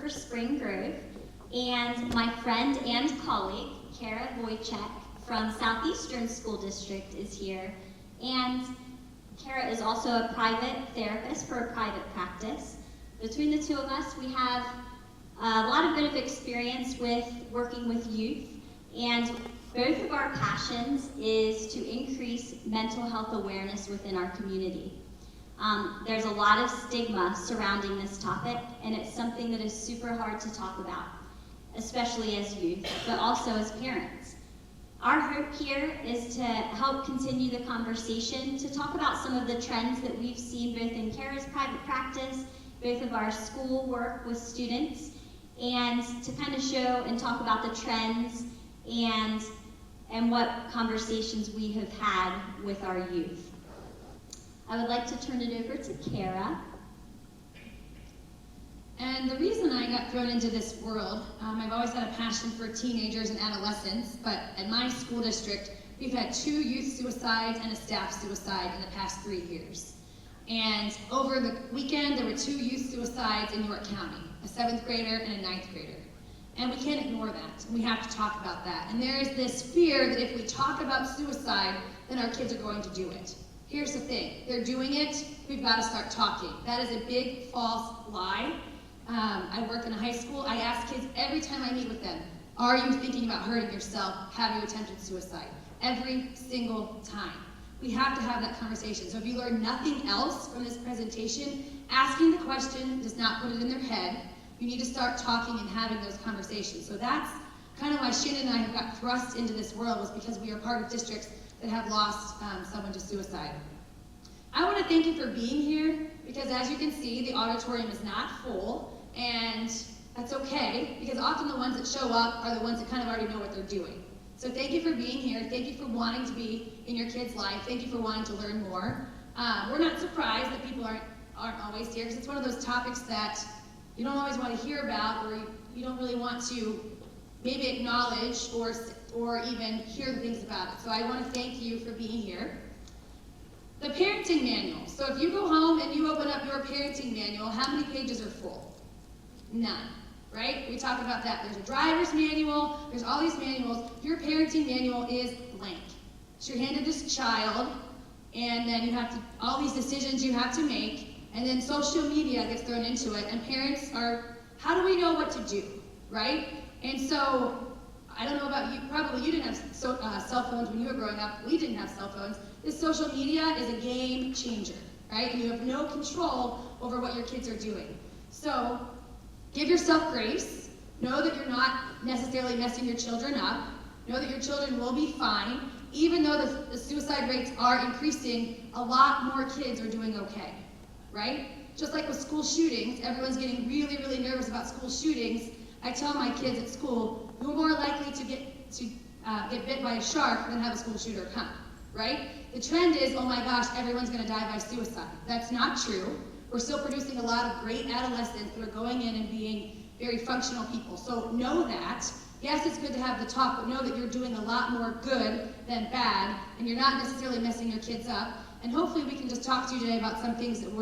for Spring Grove, and my friend and colleague, Kara Wojcik from Southeastern School District is here. And Kara is also a private therapist for a private practice. Between the two of us, we have a bit of experience with working with youth, and both of our passions is to increase mental health awareness within our community. There's a lot of stigma surrounding this topic, and it's something that is super hard to talk about, especially as youth, but also as parents. Our hope here is to help continue the conversation, to talk about some of the trends that we've seen both in Kara's private practice, both of our school work with students, and to kind of show and talk about the trends and what conversations we have had with our youth. I would like to turn it over to Kara. And the reason I got thrown into this world, I've always had a passion for teenagers and adolescents, but at my school district, we've had 2 youth suicides and a staff suicide in the past 3 years. And over the weekend, there were 2 youth suicides in York County, a 7th grader and a 9th grader. And we can't ignore that. We have to talk about that. And there is this fear that if we talk about suicide, then our kids are going to do it. Here's the thing, they're doing it, we've got to start talking. That is a big false lie. I work in a high school. I ask kids every time I meet with them, are you thinking about hurting yourself? Have you attempted suicide? Every single time. We have to have that conversation. So if you learn nothing else from this presentation, asking the question does not put it in their head. You need to start talking and having those conversations. So that's kind of why Shannon and I have got thrust into this world, was because we are part of districts that have lost someone to suicide. I want to thank you for being here, because as you can see, the auditorium is not full. And that's okay, because often the ones that show up are the ones that kind of already know what they're doing. So thank you for being here. Thank you for wanting to be in your kid's life. Thank you for wanting to learn more. We're not surprised that people aren't always here, because it's one of those topics that you don't always want to hear about, or you don't really want to maybe acknowledge or even hear the things about it. So I want to thank you for being here. The parenting manual. So if you go home and you open up your parenting manual, how many pages are full? None, right? We talk about that. There's a driver's manual, there's all these manuals. Your parenting manual is blank. So you're handed this child, and then you have to, all these decisions you have to make, and then social media gets thrown into it, and parents are, how do we know what to do, right? And so, I don't know about you, probably you didn't have cell phones when you were growing up. We didn't have cell phones. This social media is a game changer, right? And you have no control over what your kids are doing. So, give yourself grace. Know that you're not necessarily messing your children up. Know that your children will be fine. Even though the suicide rates are increasing, a lot more kids are doing okay, right? Just like with school shootings, everyone's getting really, really nervous about school shootings. I tell my kids at school, you're more likely to get bit by a shark than have a school shooter come, right? The trend is, oh my gosh, everyone's gonna die by suicide. That's not true. We're still producing a lot of great adolescents that are going in and being very functional people. So know that. Yes, it's good to have the talk, but know that you're doing a lot more good than bad, and you're not necessarily messing your kids up. And hopefully we can just talk to you today about some things that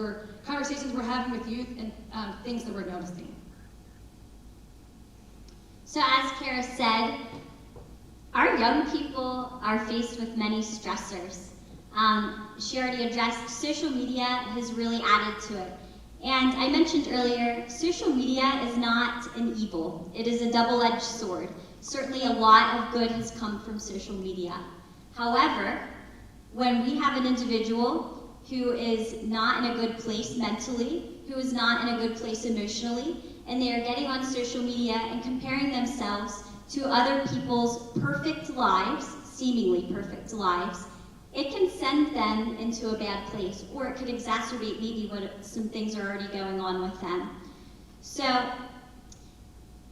conversations we're having with youth, and things that we're noticing. So as Kara said, our young people are faced with many stressors. She already addressed social media has really added to it. And I mentioned earlier, social media is not an evil. It is a double-edged sword. Certainly a lot of good has come from social media. However, when we have an individual who is not in a good place mentally, who is not in a good place emotionally, and they are getting on social media and comparing themselves to other people's perfect lives, seemingly perfect lives, it can send them into a bad place, or it could exacerbate maybe some things are already going on with them. So,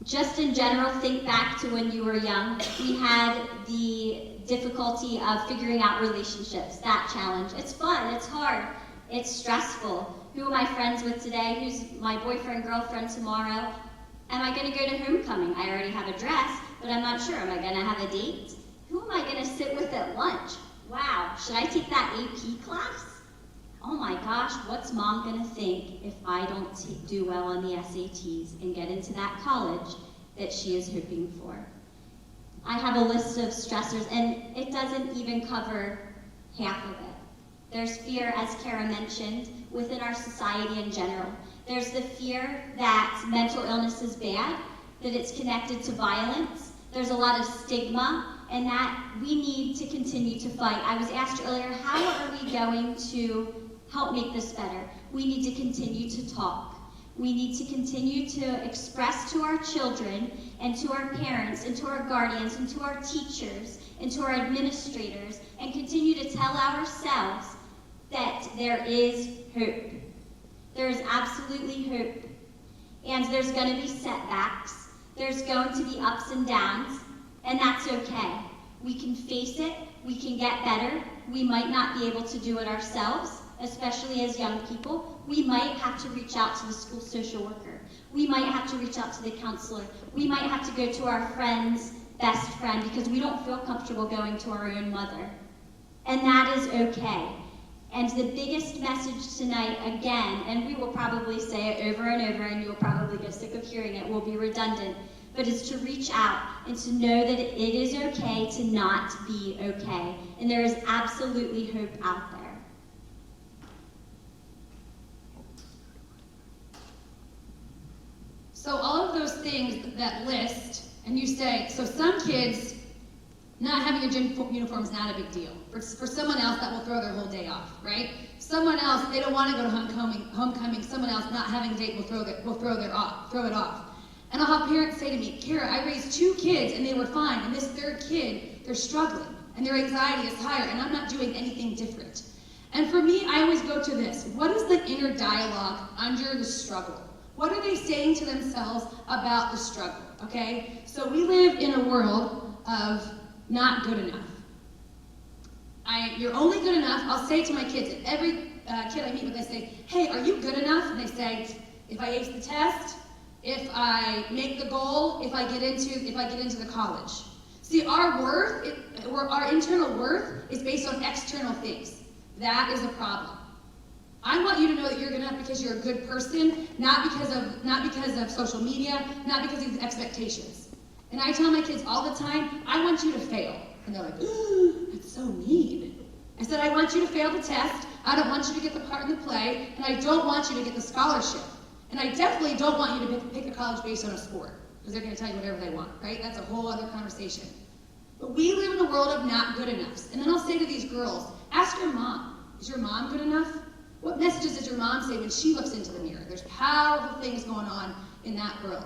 just in general, think back to when you were young. We had the difficulty of figuring out relationships, that challenge. It's fun, it's hard, it's stressful. Who am I friends with today? Who's my boyfriend, girlfriend tomorrow? Am I gonna go to homecoming? I already have a dress, but I'm not sure. Am I gonna have a date? Who am I gonna sit with at lunch? Wow, should I take that AP class? oh my gosh, what's mom gonna think if I don't do well on the SATs and get into that college that she is hoping for? I have a list of stressors, and it doesn't even cover half of it. There's fear, as Kara mentioned, within our society in general. There's the fear that mental illness is bad, that it's connected to violence. There's a lot of stigma, and that we need to continue to fight. I was asked earlier, how are we going to help make this better? We need to continue to talk. We need to continue to express to our children and to our parents and to our guardians and to our teachers and to our administrators, and continue to tell ourselves that there is hope. There is absolutely hope. And there's going to be setbacks. There's going to be ups and downs, and that's okay. We can face it. We can get better. We might not be able to do it ourselves, especially as young people. We might have to reach out to the school social worker. We might have to reach out to the counselor. We might have to go to our friend's best friend because we don't feel comfortable going to our own mother. And that is okay. And the biggest message tonight, again, and we will probably say it over and over, and you will probably get sick of hearing it, will be redundant, but is to reach out and to know that it is okay to not be okay. And there is absolutely hope out there. So all of those things that list, and you say, so some kids, not having a gym uniform is not a big deal. For someone else, that will throw their whole day off, right? Someone else, they don't want to go to homecoming. Someone else not having a date will throw it off. And I'll have parents say to me, Kara, I raised 2 kids and they were fine, and this 3rd kid, they're struggling, and their anxiety is higher, and I'm not doing anything different. And for me, I always go to this. What is the inner dialogue under the struggle? What are they saying to themselves about the struggle, okay? So we live in a world of not good enough. You're only good enough. I'll say to my kids, and every kid I meet with, I say, hey, are you good enough? And they say, if I ace the test, if I make the goal, if I get into the college. See, our worth, our internal worth is based on external things. That is a problem. I want you to know that you're good enough because you're a good person, not because of social media, not because of expectations. And I tell my kids all the time, I want you to fail. And they're like, ooh, that's so mean. I said, I want you to fail the test, I don't want you to get the part in the play, and I don't want you to get the scholarship. And I definitely don't want you to pick a college based on a sport, because they're going to tell you whatever they want, right? That's a whole other conversation. But we live in a world of not good enoughs. And then I'll say to these girls, ask your mom, is your mom good enough? What messages does your mom say when she looks into the mirror? There's powerful things going on in that world.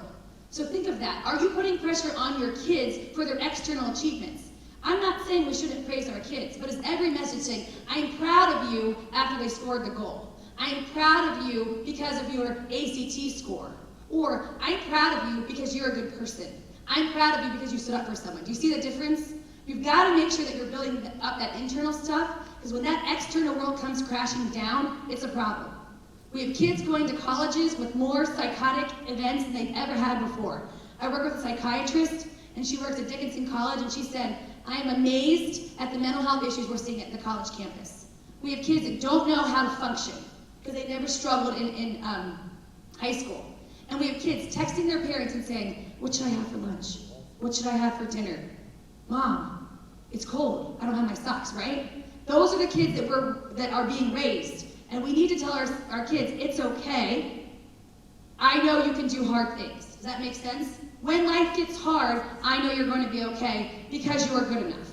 So think of that. Are you putting pressure on your kids for their external achievements? I'm not saying we shouldn't praise our kids, but is every message saying, I am proud of you after they scored the goal. I am proud of you because of your ACT score. Or, I'm proud of you because you're a good person. I'm proud of you because you stood up for someone. Do you see the difference? You've got to make sure that you're building up that internal stuff, because when that external world comes crashing down, it's a problem. We have kids going to colleges with more psychotic events than they've ever had before. I work with a psychiatrist, and she works at Dickinson College, and she said, I am amazed at the mental health issues we're seeing at the college campus. We have kids that don't know how to function, because they never struggled in high school. And we have kids texting their parents and saying, what should I have for lunch? What should I have for dinner? Mom, it's cold. I don't have my socks, right? Those are the kids that are being raised. And we need to tell our kids, it's okay. I know you can do hard things. Does that make sense? When life gets hard, I know you're going to be okay because you are good enough.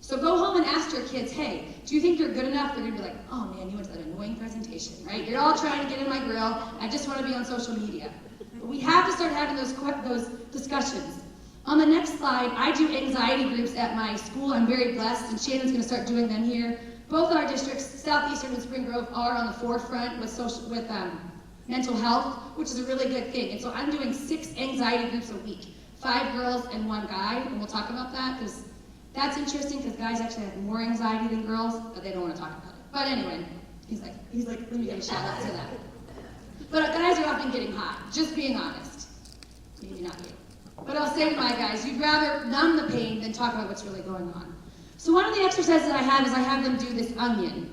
So go home and ask your kids, hey, do you think you're good enough? They're going to be like, oh man, you went to that annoying presentation, right? You're all trying to get in my grill. I just want to be on social media. But we have to start having those discussions. On the next slide, I do anxiety groups at my school. I'm very blessed, and Shannon's going to start doing them here. Both our districts, Southeastern and Spring Grove, are on the forefront with mental health, which is a really good thing. And so I'm doing 6 anxiety groups a week, 5 girls and 1 guy, and we'll talk about that because that's interesting because guys actually have more anxiety than girls, but they don't want to talk about it. But anyway, he's like, let me get a shout out to that. But guys are often getting high, just being honest. Maybe not you. But I'll say to my guys, you'd rather numb the pain than talk about what's really going on. So one of the exercises that I have is I have them do this onion.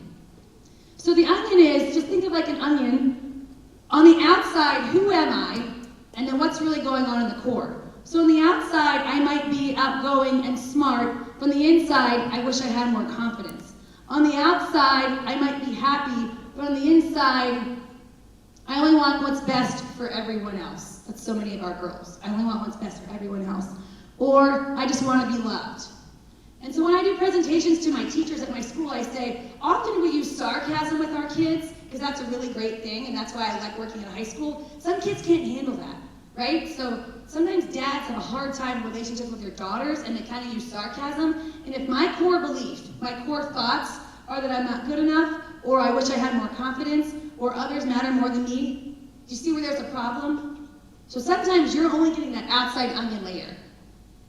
So the onion is, just think of like an onion. On the outside, who am I? And then what's really going on in the core? So on the outside, I might be outgoing and smart. From the inside, I wish I had more confidence. On the outside, I might be happy, but on the inside, I only want what's best for everyone else. That's so many of our girls. I only want what's best for everyone else. Or I just want to be loved. And so when I do presentations to my teachers at my school, I say, often we use sarcasm with our kids, because that's a really great thing, and that's why I like working at a high school. Some kids can't handle that, right? So sometimes dads have a hard time in relationships with their daughters, and they kind of use sarcasm. And if my core belief, my core thoughts are that I'm not good enough, or I wish I had more confidence, or others matter more than me, do you see where there's a problem? So sometimes you're only getting that outside onion layer.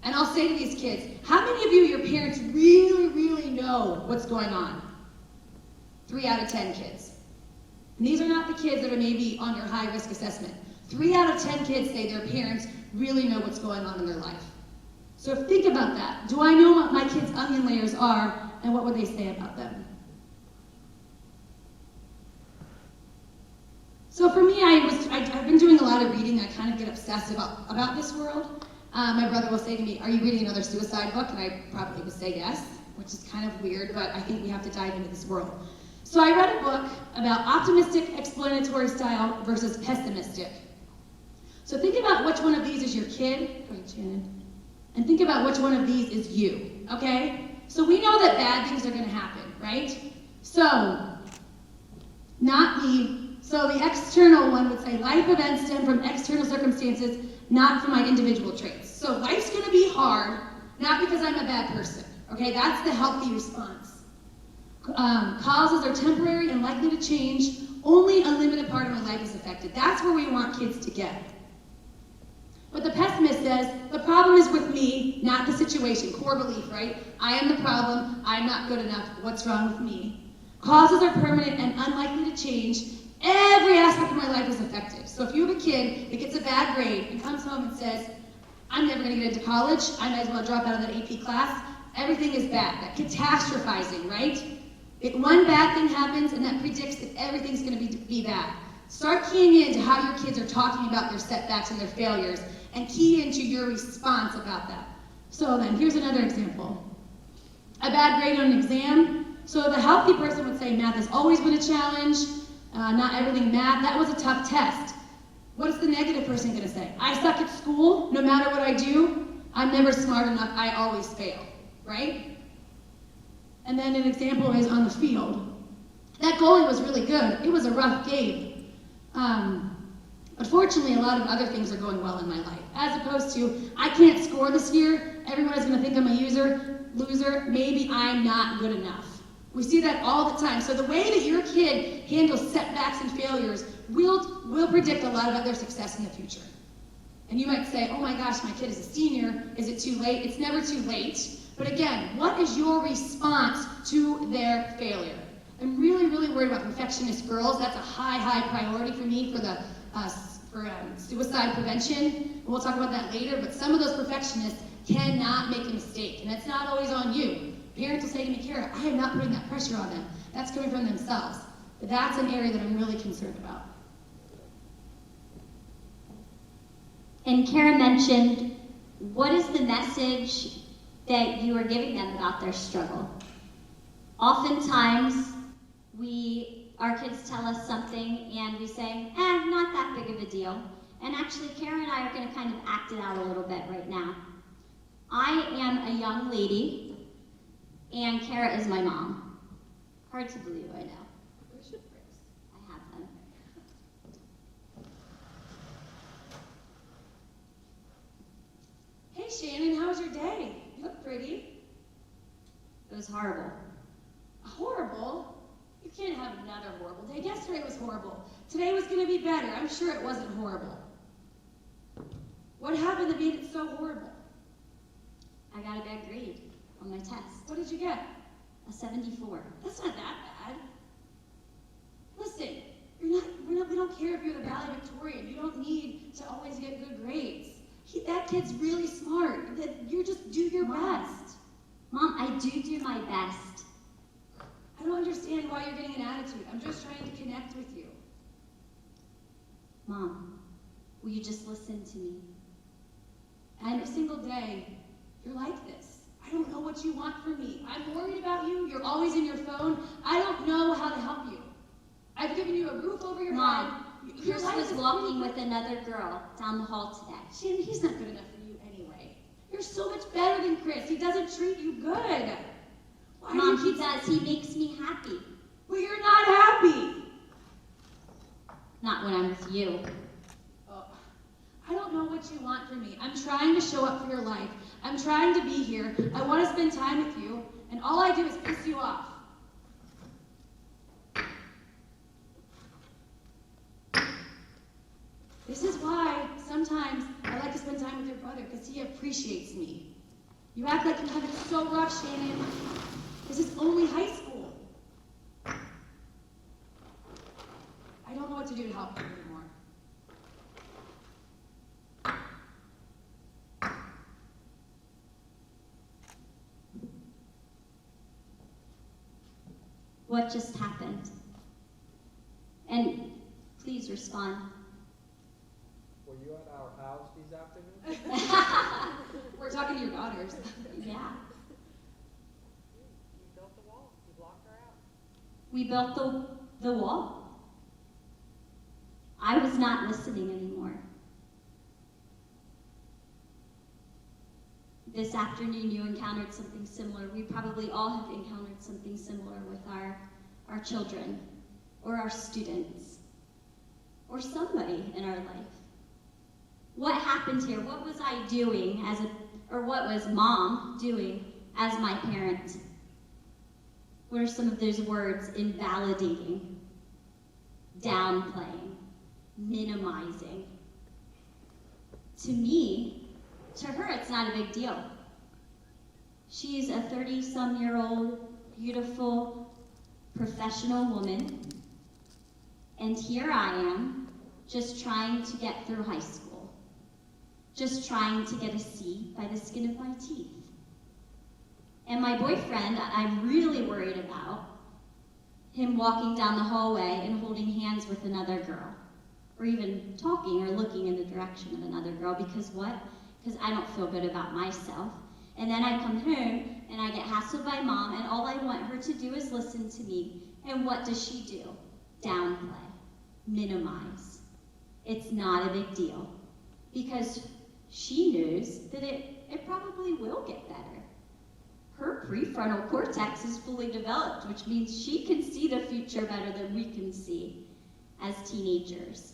And I'll say to these kids, how many of you, your parents, really, really know what's going on? 3 out of 10 kids. And these are not the kids that are maybe on your high risk assessment. 3 out of 10 kids say their parents really know what's going on in their life. So think about that. Do I know what my kids' onion layers are, and what would they say about them? So for me, I've been doing a lot of reading. I kind of get obsessed about this world. My brother will say to me, are you reading another suicide book? And I probably would say yes, which is kind of weird, but I think we have to dive into this world. So I read a book about optimistic explanatory style versus pessimistic. So think about which one of these is your kid, go ahead, Shannon, and think about which one of these is you, okay? So we know that bad things are gonna happen, right? So, not me. So the external one would say, life events stem from external circumstances, not from my individual traits. So life's gonna be hard, not because I'm a bad person, okay? That's the healthy response. Causes are temporary and likely to change. Only a limited part of my life is affected. That's where we want kids to get. But the pessimist says, the problem is with me, not the situation. Core belief, right? I am the problem. I'm not good enough. What's wrong with me? Causes are permanent and unlikely to change. Every aspect of my life is affected. So if you have a kid that gets a bad grade and comes home and says, I'm never going to get into college, I might as well drop out of that AP class, everything is bad. That catastrophizing, right? One bad thing happens and that predicts that everything's going to be bad. Start keying into how your kids are talking about their setbacks and their failures, and key into your response about that. So then, here's another example. A bad grade on an exam. So the healthy person would say, math has always been a challenge, not everything math, that was a tough test. What is the negative person going to say? I suck at school, no matter what I do, I'm never smart enough, I always fail, right? And then an example is on the field. That goalie was really good. It was a rough game. But fortunately, a lot of other things are going well in my life. As opposed to, I can't score this year, everyone is going to think I'm a loser, maybe I'm not good enough. We see that all the time. So the way that your kid handles setbacks and failures will predict a lot about their success in the future. And you might say, oh my gosh, my kid is a senior, is it too late? It's never too late. But again, what is your response to their failure? I'm really, really worried about perfectionist girls. That's a high priority for me for the suicide prevention. And we'll talk about that later, but some of those perfectionists cannot make a mistake, and that's not always on you. Parents will say to me, Kara, I am not putting that pressure on them. That's coming from themselves. But that's an area that I'm really concerned about. And Kara mentioned, what is the message that you are giving them about their struggle? Oftentimes, our kids tell us something and we say, not that big of a deal. And actually, Kara and I are going to kind of act it out a little bit right now. I am a young lady, and Kara is my mom. Hard to believe, I know. Where's your bricks? I have them. Hey Shannon, how was your day? You look pretty. It was horrible. Horrible? You can't have another horrible day. Yesterday was horrible. Today was going to be better. I'm sure it wasn't horrible. What happened that made it so horrible? I got a bad grade on my test. What did you get? A 74. That's not that bad. Listen, we don't care if you're the valedictorian. You don't need to always get good grades. That kid's really smart. You just do your best. Mom, I do my best. I don't understand why you're getting an attitude. I'm just trying to connect with you. Mom, will you just listen to me? Every single day, you're like this. I don't know what you want from me. I'm worried about you. You're always in your phone. I don't know how to help you. I've given you a roof over your Mom, head. Chris was walking with another girl down the hall today. Shannon, he's not good enough for you anyway. You're so much better than Chris. He doesn't treat you good. Why Mom, do you he does. He makes me happy. Well, you're not happy. Not when I'm with you. Oh, I don't know what you want from me. I'm trying to show up for your life. I'm trying to be here. I want to spend time with you, and all I do is piss you off. This is why sometimes I like to spend time with your brother, because he appreciates me. You act like you have it so rough, Shannon. This is only high school. I don't know what to do to help you anymore. What just happened? And please respond. Were you at our house this afternoon? We're talking to your daughters. Yeah. You built the wall. You blocked her out. We built the wall. I was not listening anymore. This afternoon you encountered something similar. We probably all have encountered something similar with our children or our students or somebody in our life. What happened here? What was I doing or what was Mom doing as my parent? What are some of those words? Invalidating, downplaying, minimizing. To her, it's not a big deal. She's a 30-some-year-old, beautiful, professional woman. And here I am, just trying to get through high school. Just trying to get a C by the skin of my teeth. And my boyfriend, I'm really worried about him walking down the hallway and holding hands with another girl, or even talking or looking in the direction of another girl, because what? Because I don't feel good about myself. And then I come home and I get hassled by Mom, and all I want her to do is listen to me. And what does she do? Downplay, minimize. It's not a big deal, because she knows that it probably will get better. Her prefrontal cortex is fully developed, which means she can see the future better than we can see as teenagers.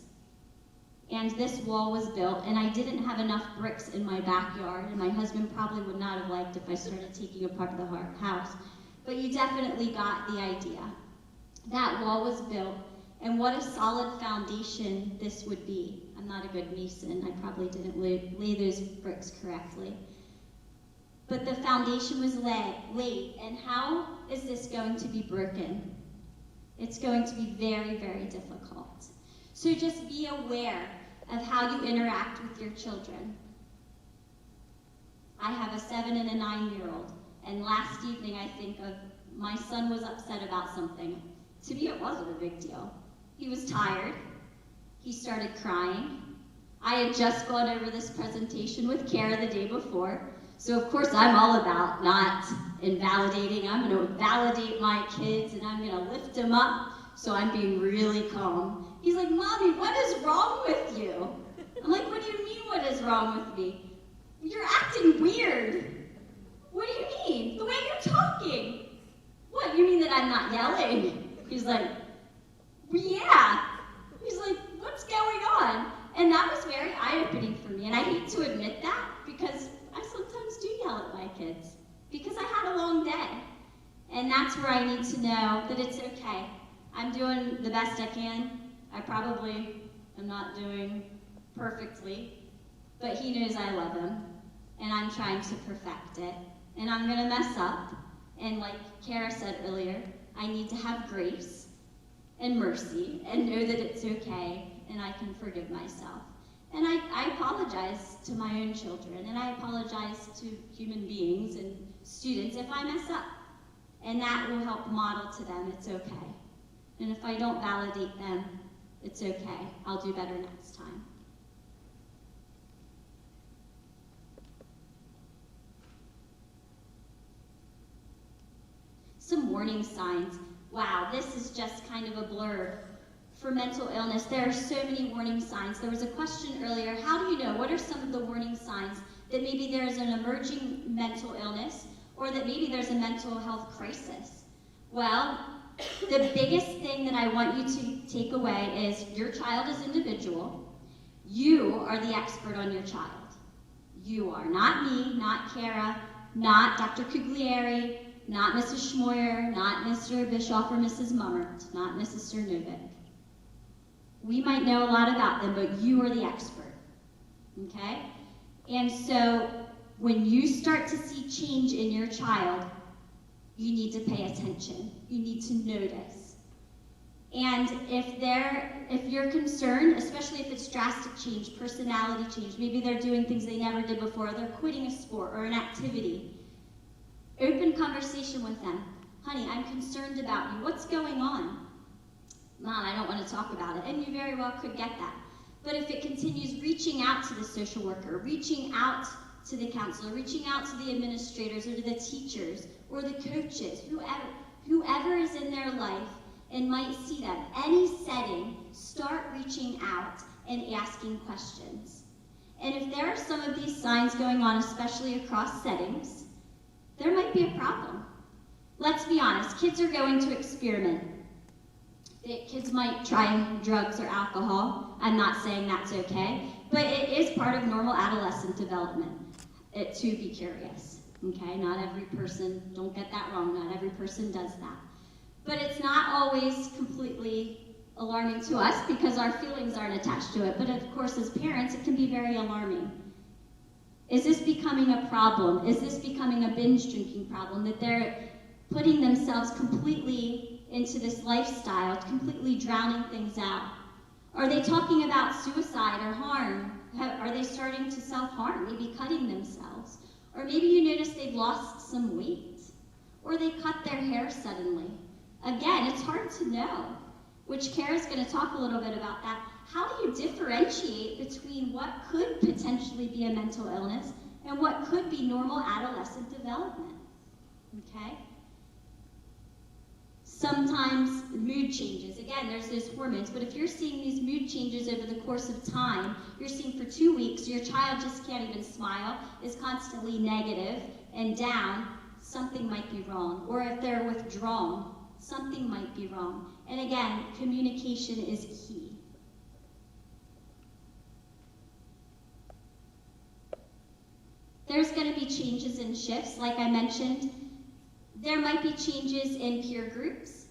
And this wall was built, and I didn't have enough bricks in my backyard, and my husband probably would not have liked if I started taking apart the house. But you definitely got the idea. That wall was built, and what a solid foundation this would be. I'm not a good mason. I probably didn't lay those bricks correctly. But the foundation was laid, and how is this going to be broken? It's going to be very, very difficult. So just be aware of how you interact with your children. I have a 7 and a 9-year-old, and last evening I think of my son was upset about something. To me, it wasn't a big deal. He was tired. He started crying. I had just gone over this presentation with Kara the day before, so of course I'm all about not invalidating. I'm going to validate my kids, and I'm going to lift them up, so I'm being really calm. He's like, Mommy, what is wrong with you? I'm like, what do you mean, what is wrong with me? You're acting weird. What do you mean? The way you're talking. What, you mean that I'm not yelling? He's like, yeah. He's like, what's going on? And that was very eye-opening for me. And I hate to admit that, because I sometimes do yell at my kids, because I had a long day. And that's where I need to know that it's okay. I'm doing the best I can. I probably am not doing perfectly, but he knows I love him, and I'm trying to perfect it. And I'm gonna mess up, and like Kara said earlier, I need to have grace and mercy and know that it's okay, and I can forgive myself. And I apologize to my own children, and I apologize to human beings and students if I mess up. And that will help model to them it's okay. And if I don't validate them, it's okay. I'll do better next time. Some warning signs. Wow, this is just kind of a blur. For mental illness, there are so many warning signs. There was a question earlier, how do you know? What are some of the warning signs that maybe there is an emerging mental illness or that maybe there's a mental health crisis? Well, the biggest thing that I want you to take away is your child is individual. You are the expert on your child. You are, not me, not Kara, not Dr. Cuglieri, not Mrs. Schmoyer, not Mr. Bischoff or Mrs. Mummert, not Mrs. Cernovic. We might know a lot about them, but you are the expert, okay? And so when you start to see change in your child, you need to pay attention. You need to notice. And if you're concerned, especially if it's drastic change, personality change, maybe they're doing things they never did before, they're quitting a sport or an activity, open conversation with them. Honey, I'm concerned about you. What's going on? Mom, I don't want to talk about it. And you very well could get that. But if it continues, reaching out to the social worker, reaching out to the counselor, reaching out to the administrators or to the teachers or the coaches, whoever is in their life and might see them, any setting, start reaching out and asking questions. And if there are some of these signs going on, especially across settings, there might be a problem. Let's be honest, kids are going to experiment. Kids might try drugs or alcohol. I'm not saying that's okay, but it is part of normal adolescent development to be curious, okay? Not every person, don't get that wrong, not every person does that. But it's not always completely alarming to us because our feelings aren't attached to it, but of course as parents it can be very alarming. Is this becoming a problem? Is this becoming a binge drinking problem, that they're putting themselves completely into this lifestyle, completely drowning things out? Are they talking about suicide or harm? Are they starting to self-harm, maybe cutting themselves? Or maybe you notice they've lost some weight, or they cut their hair suddenly. Again, it's hard to know, which Kara's going to talk a little bit about that. How do you differentiate between what could potentially be a mental illness and what could be normal adolescent development? Okay? Sometimes mood changes. Again, there's those hormones, but if you're seeing these mood changes over the course of time, you're seeing for 2 weeks, your child just can't even smile, is constantly negative and down, something might be wrong. Or if they're withdrawn, something might be wrong. And again, communication is key. There's going to be changes and shifts, like I mentioned. There might be changes in peer groups.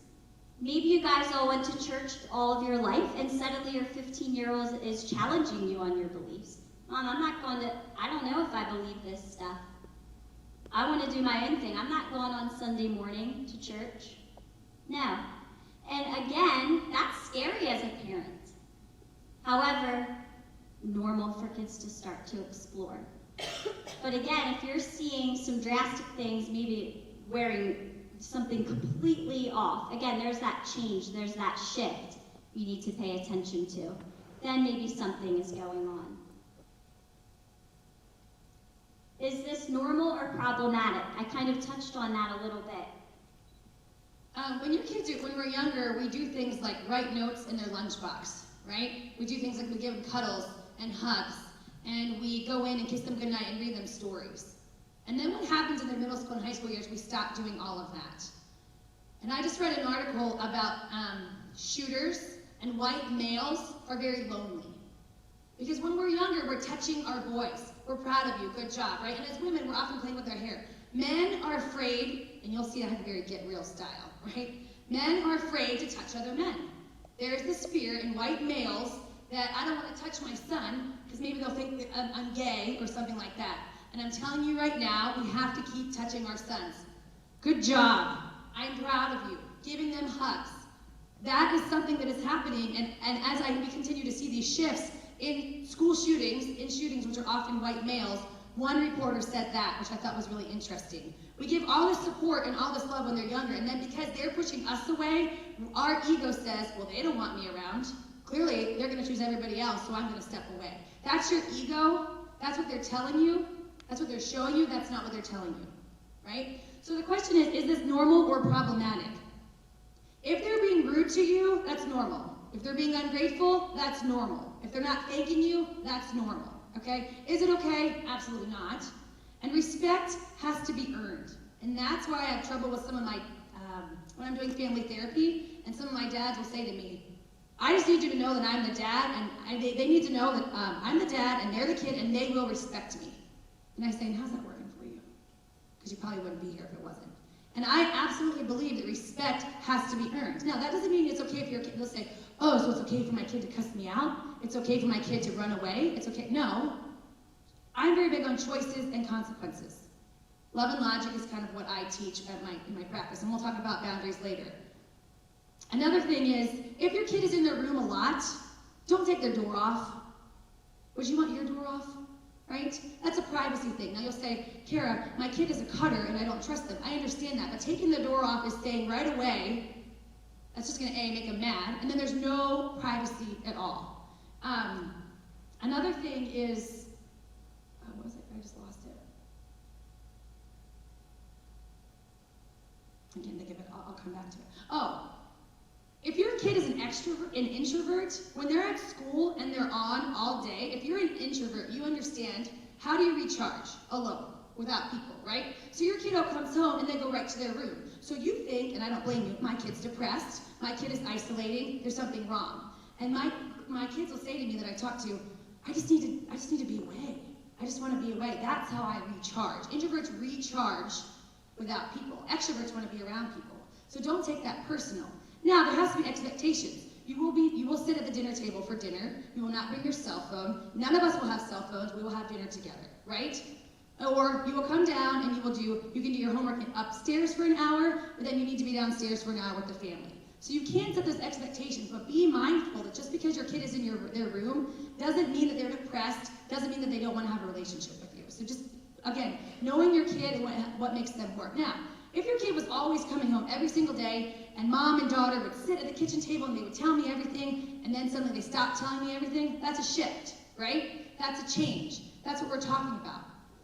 Maybe you guys all went to church all of your life, and suddenly your 15-year-old is challenging you on your beliefs. Mom, I don't know if I believe this stuff. I want to do my own thing. I'm not going on Sunday morning to church. No. And again, that's scary as a parent. However, normal for kids to start to explore. But again, if you're seeing some drastic things, maybe wearing something completely off, again, there's that change, there's that shift you need to pay attention to. Then maybe something is going on. Is this normal or problematic? I kind of touched on that a little bit. When we're younger, we do things like write notes in their lunchbox, right? We do things like we give them cuddles and hugs, and we go in and kiss them goodnight and read them stories. And then what happens in their middle school and high school years, we stop doing all of that. And I just read an article about shooters and white males are very lonely. Because when we're younger, we're touching our boys. We're proud of you, good job, right? And as women, we're often playing with our hair. Men are afraid, and you'll see I have a very get real style, right? Men are afraid to touch other men. There's this fear in white males that I don't want to touch my son because maybe they'll think that I'm gay or something like that. And I'm telling you right now, we have to keep touching our sons. Good job. I'm proud of you. Giving them hugs. That is something that is happening, and as we continue to see these shifts in school shootings, which are often white males, One reporter said that, which I thought was really interesting. We give all this support and all this love when they're younger, and then because they're pushing us away, our ego says, well, they don't want me around. Clearly, they're going to choose everybody else, so I'm going to step away. That's your ego. That's what they're telling you. That's what they're showing you. That's not what they're telling you, right? So the question is this normal or problematic? If they're being rude to you, that's normal. If they're being ungrateful, that's normal. If they're not thanking you, that's normal, okay? Is it okay? Absolutely not. And respect has to be earned. And that's why I have trouble with some of my, when I'm doing family therapy, and some of my dads will say to me, I just need you to know that I'm the dad, and they need to know that I'm the dad, and they're the kid, and they will respect me. And I say, how's that working for you? Because you probably wouldn't be here if it wasn't. And I absolutely believe that respect has to be earned. Now, that doesn't mean it's okay if your kid, they'll say, oh, so it's okay for my kid to cuss me out? It's okay for my kid to run away? It's okay. No. I'm very big on choices and consequences. Love and logic is kind of what I teach in my practice, and we'll talk about boundaries later. Another thing is, if your kid is in their room a lot, don't take their door off. Would you want your door off? Right? That's a privacy thing. Now you'll say, Kara, my kid is a cutter and I don't trust them. I understand that, but taking the door off is saying right away, that's just going to make them mad, and then there's no privacy at all. Another thing is, what was it? I just lost it. I can't think of it. I'll come back to it. Oh, if your kid is an introvert, when they're at school and they're on all day, if you're an introvert, you understand, how do you recharge? Alone, without people, right? So your kiddo comes home and they go right to their room. So you think, and I don't blame you, my kid's depressed, my kid is isolating, there's something wrong. And my kids will say to me that I talk to, I just need to be away. I just want to be away. That's how I recharge. Introverts recharge without people. Extroverts want to be around people. So don't take that personal. Now, there has to be expectations. You will sit at the dinner table for dinner. You will not bring your cell phone. None of us will have cell phones. We will have dinner together, right? Or you will come down and you can do your homework upstairs for an hour, but then you need to be downstairs for an hour with the family. So you can set those expectations, but be mindful that just because your kid is in their room doesn't mean that they're depressed, doesn't mean that they don't want to have a relationship with you. So just, again, knowing your kid and what makes them work. Now, if your kid was always coming home every single day, and mom and daughter would sit at the kitchen table and they would tell me everything, and then suddenly they stopped telling me everything, that's a shift, right? That's a change. That's what we're talking about.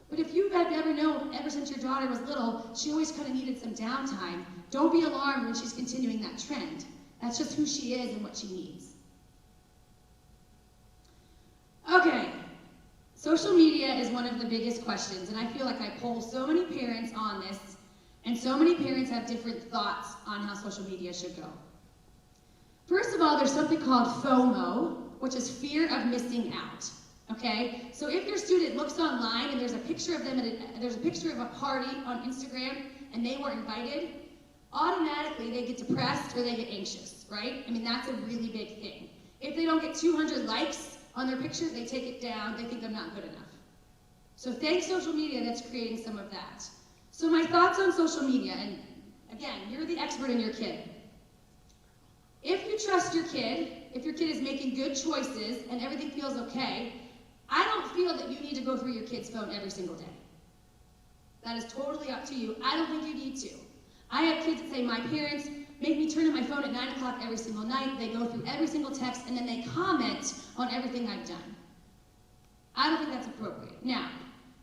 But if you have ever known, ever since your daughter was little, she always kind of needed some downtime, don't be alarmed when she's continuing that trend. That's just who she is and what she needs. Okay, social media is one of the biggest questions, and I feel like I poll so many parents on this, and so many parents have different thoughts on how social media should go. First of all, there's something called FOMO, which is fear of missing out. Okay? So if your student looks online and there's a picture of them there's a picture of a party on Instagram and they were invited, automatically they get depressed or they get anxious, right? I mean, that's a really big thing. If they don't get 200 likes on their picture, they take it down, they think I'm not good enough. So thanks social media, that's creating some of that. So my thoughts on social media, and again, you're the expert in your kid. If you trust your kid, if your kid is making good choices and everything feels okay, I don't feel that you need to go through your kid's phone every single day. That is totally up to you. I don't think you need to. I have kids that say, my parents make me turn on my phone at 9 o'clock every single night. They go through every single text, and then they comment on everything I've done. I don't think that's appropriate. Now,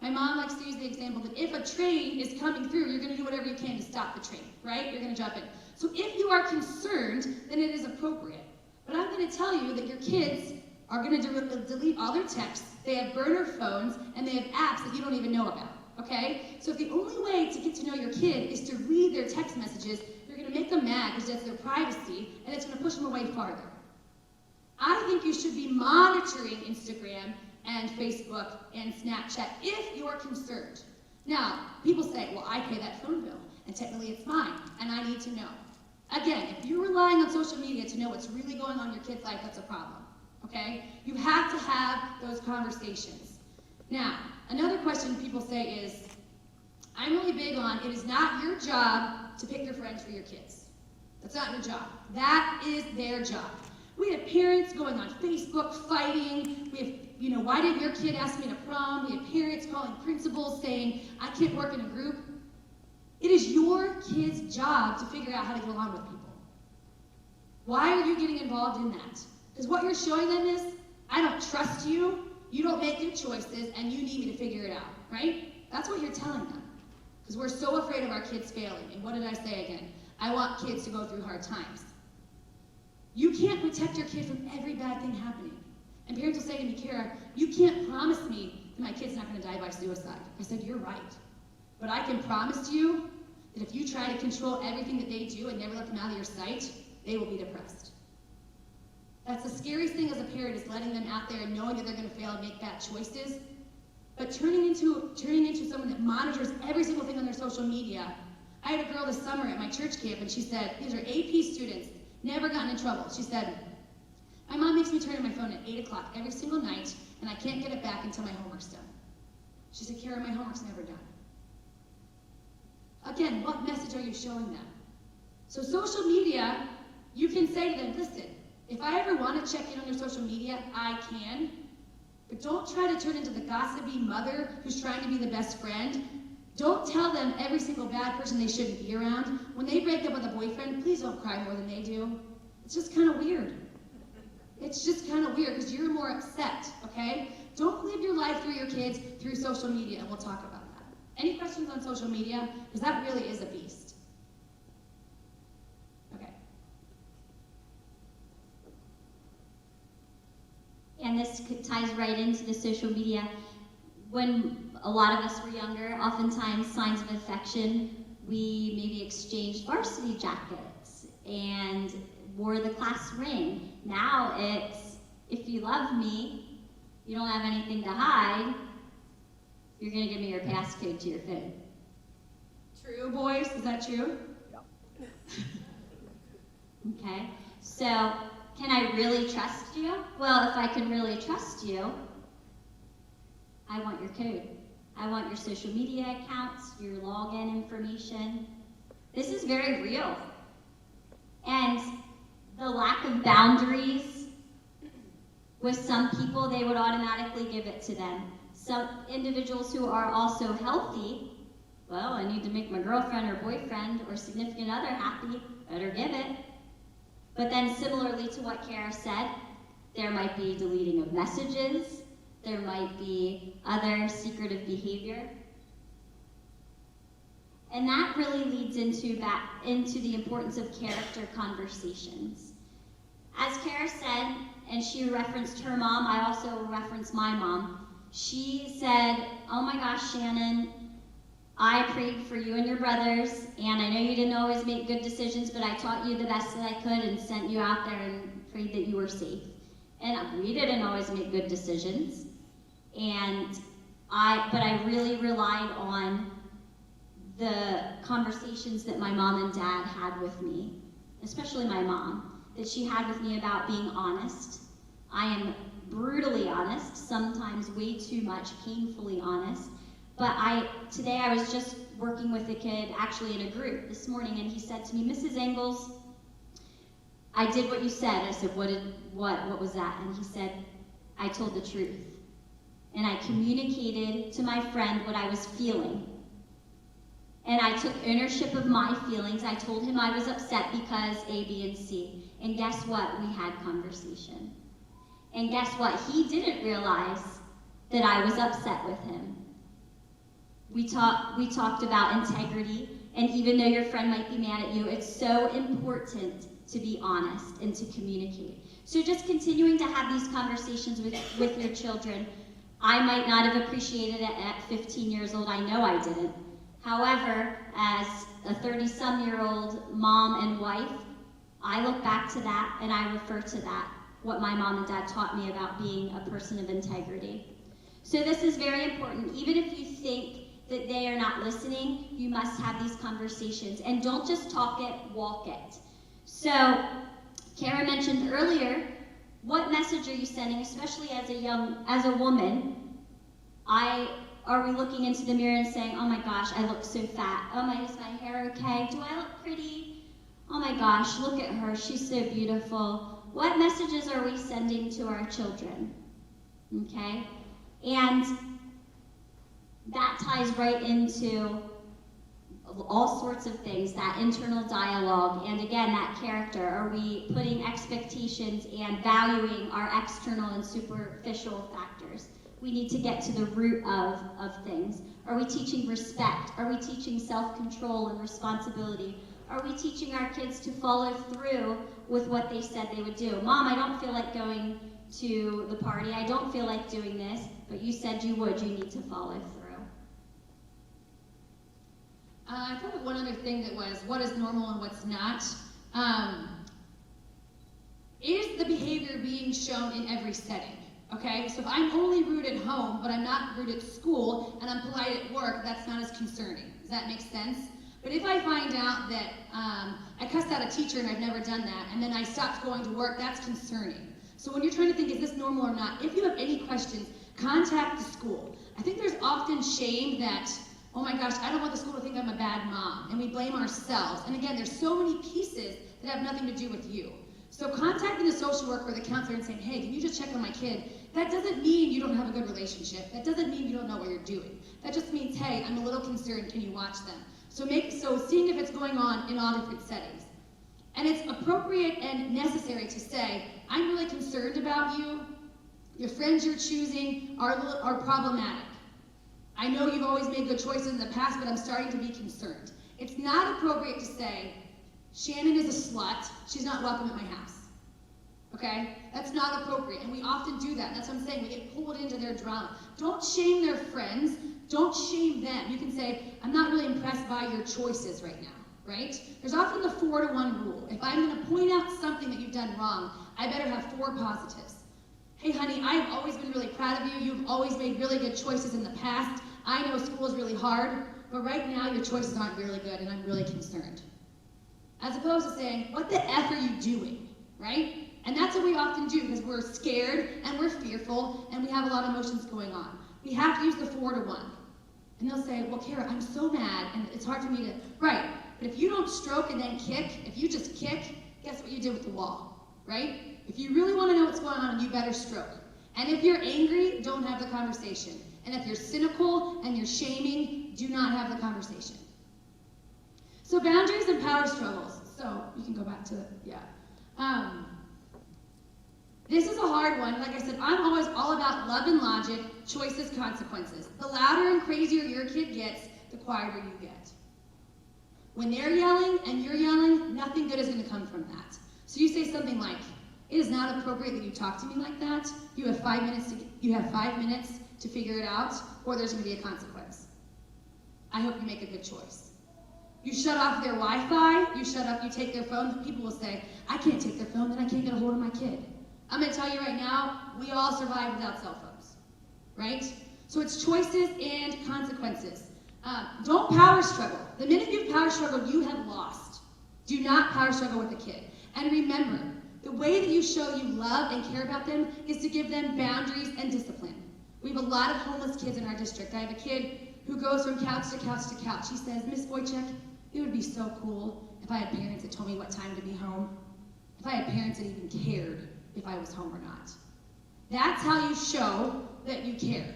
my mom likes to use the example that if a train is coming through, you're going to do whatever you can to stop the train, right? You're going to jump in. So if you are concerned, then it is appropriate. But I'm going to tell you that your kids are going to delete all their texts. They have burner phones, and they have apps that you don't even know about, okay? So if the only way to get to know your kid is to read their text messages, you're going to make them mad because that's their privacy, and it's going to push them away farther. I think you should be monitoring Instagram and Facebook and Snapchat if you're concerned. Now, people say, well, I pay that phone bill, and technically it's mine, and I need to know. Again, if you're relying on social media to know what's really going on in your kid's life, that's a problem, okay? You have to have those conversations. Now, another question people say is, I'm really big on, it is not your job to pick your friends for your kids. That's not your job. That is their job. We have parents going on Facebook fighting. We have why didn't your kid ask me to prom? We have parents calling principals saying, I can't work in a group. It is your kid's job to figure out how to get along with people. Why are you getting involved in that? Because what you're showing them is, I don't trust you, you don't make good choices, and you need me to figure it out, right? That's what you're telling them. Because we're so afraid of our kids failing. And what did I say again? I want kids to go through hard times. You can't protect your kid from every bad thing happening. And parents will say to me, Kara, you can't promise me that my kid's not going to die by suicide. I said, you're right. But I can promise you that if you try to control everything that they do and never let them out of your sight, they will be depressed. That's the scariest thing as a parent, is letting them out there and knowing that they're going to fail and make bad choices. But turning into someone that monitors every single thing on their social media. I had a girl this summer at my church camp, and she said, these are AP students, never gotten in trouble. She said, my mom makes me turn on my phone at 8 o'clock every single night, and I can't get it back until my homework's done. She said, Kara, my homework's never done. Again, what message are you showing them? So social media, you can say to them, listen, if I ever want to check in on your social media, I can. But don't try to turn into the gossipy mother who's trying to be the best friend. Don't tell them every single bad person they shouldn't be around. When they break up with a boyfriend, please don't cry more than they do. It's just kind of weird. It's just kind of weird because you're more upset, okay? Don't live your life through your kids through social media, and we'll talk about that. Any questions on social media? Because that really is a beast. Okay. And this ties right into the social media. When a lot of us were younger, oftentimes signs of affection, we maybe exchanged varsity jackets and wore the class ring. Now it's, if you love me, you don't have anything to hide, you're gonna give me your passcode to your phone. True, boys? Is that true? Yeah. Okay, so can I really trust you? Well, if I can really trust you, I want your code. I want your social media accounts, your login information. This is very real. And the lack of boundaries, with some people, they would automatically give it to them. Some individuals who are also healthy, well, I need to make my girlfriend or boyfriend or significant other happy, better give it. But then similarly to what Kara said, there might be deleting of messages, there might be other secretive behavior. And that really leads into the importance of character conversations. As Kara said, and she referenced her mom, I also referenced my mom. She said, oh my gosh, Shannon, I prayed for you and your brothers, and I know you didn't always make good decisions, but I taught you the best that I could and sent you out there and prayed that you were safe. And we didn't always make good decisions, but I really relied on the conversations that my mom and dad had with me, especially my mom, that she had with me about being honest. I am brutally honest, sometimes way too much, painfully honest. But today I was just working with a kid, actually in a group this morning, and he said to me, Mrs. Engels, I did what you said. I said, what was that? And he said, I told the truth. And I communicated to my friend what I was feeling. And I took ownership of my feelings. I told him I was upset because A, B, and C. And guess what? We had conversation. And guess what? He didn't realize that I was upset with him. We talked about integrity, and even though your friend might be mad at you, it's so important to be honest and to communicate. So just continuing to have these conversations with your children. I might not have appreciated it at 15 years old. I know I didn't. However, as a 30-some-year-old mom and wife, I look back to that and I refer to that, what my mom and dad taught me about being a person of integrity. So this is very important. Even if you think that they are not listening, you must have these conversations. And don't just talk it, walk it. So, Kara mentioned earlier, what message are you sending, especially as a woman? Are we looking into the mirror and saying, oh my gosh, I look so fat. Oh is my hair okay? Do I look pretty? Oh my gosh, look at her, she's so beautiful. What messages are we sending to our children? okay? And that ties right into all sorts of things, that internal dialogue, and again, that character. Are we putting expectations and valuing our external and superficial factors? We need to get to the root of things. Are we teaching respect? Are we teaching self-control and responsibility? Are we teaching our kids to follow through with what they said they would do? Mom, I don't feel like going to the party. I don't feel like doing this, but you said you would. You need to follow through. I thought of one other thing that was, what is normal and what's not? Is the behavior being shown in every setting? Okay, so if I'm only rude at home, but I'm not rude at school, and I'm polite at work, that's not as concerning. Does that make sense? But if I find out that I cussed out a teacher and I've never done that, and then I stopped going to work, that's concerning. So when you're trying to think, is this normal or not, if you have any questions, contact the school. I think there's often shame that, oh my gosh, I don't want the school to think I'm a bad mom, and we blame ourselves. And again, there's so many pieces that have nothing to do with you. So contacting the social worker or the counselor and saying, hey, can you just check on my kid? That doesn't mean you don't have a good relationship. That doesn't mean you don't know what you're doing. That just means, hey, I'm a little concerned, can you watch them? So seeing if it's going on in all different settings. And it's appropriate and necessary to say, I'm really concerned about you. Your friends you're choosing are problematic. I know you've always made good choices in the past, but I'm starting to be concerned. It's not appropriate to say, Shannon is a slut, she's not welcome at my house. Okay? That's not appropriate, and we often do that. That's what I'm saying, we get pulled into their drama. Don't shame their friends, don't shame them. You can say, I'm not really impressed by your choices right now, right? There's often the 4-to-1 rule. If I'm gonna point out something that you've done wrong, I better have 4 positives. Hey honey, I've always been really proud of you. You've always made really good choices in the past. I know school is really hard, but right now your choices aren't really good and I'm really concerned. As opposed to saying, what the F are you doing, right? And that's what we often do because we're scared and we're fearful and we have a lot of emotions going on. We have to use the 4-to-1. And they'll say, well, Kara, I'm so mad and it's hard for me to, right, but if you don't stroke and then kick, if you just kick, guess what you did with the wall, right? If you really want to know what's going on, you better stroke. And if you're angry, don't have the conversation. And if you're cynical and you're shaming, do not have the conversation. So boundaries and power struggles. So you can go back to, this is a hard one. Like I said, I'm always all about love and logic, choices, consequences. The louder and crazier your kid gets, the quieter you get. When they're yelling and you're yelling, nothing good is going to come from that. So you say something like, it is not appropriate that you talk to me like that. You have 5 minutes to figure it out, or there's going to be a consequence. I hope you make a good choice. You shut off their Wi-Fi, you take their phone. People will say, I can't take their phone, then I can't get a hold of my kid. I'm going to tell you right now, we all survive without cell phones, right? So it's choices and consequences. Don't power struggle. The minute you've power struggled, you have lost. Do not power struggle with a kid. And remember, the way that you show you love and care about them is to give them boundaries and discipline. We have a lot of homeless kids in our district. I have a kid who goes from couch to couch to couch. He says, Miss Wojcik, it would be so cool if I had parents that told me what time to be home. If I had parents that even cared if I was home or not. That's how you show that you care.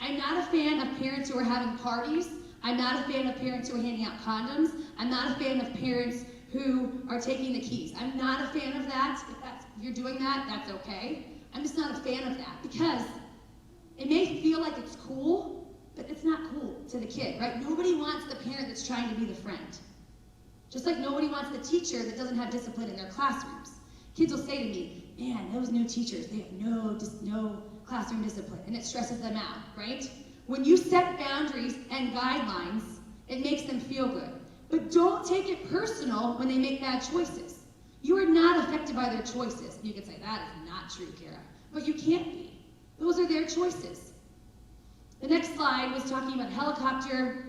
I'm not a fan of parents who are having parties. I'm not a fan of parents who are handing out condoms. I'm not a fan of parents who are taking the keys. I'm not a fan of that. If you're doing that, that's okay. I'm just not a fan of that because it may feel like it's cool, but it's not cool to the kid, right? Nobody wants the parent that's trying to be the friend. Just like nobody wants the teacher that doesn't have discipline in their classrooms. Kids will say to me, man, those new teachers, they have no classroom discipline, and it stresses them out, right? When you set boundaries and guidelines, it makes them feel good. But don't take it personal when they make bad choices. You are not affected by their choices. You could say, that is not true, Kara. But you can't be. Those are their choices. The next slide was talking about helicopter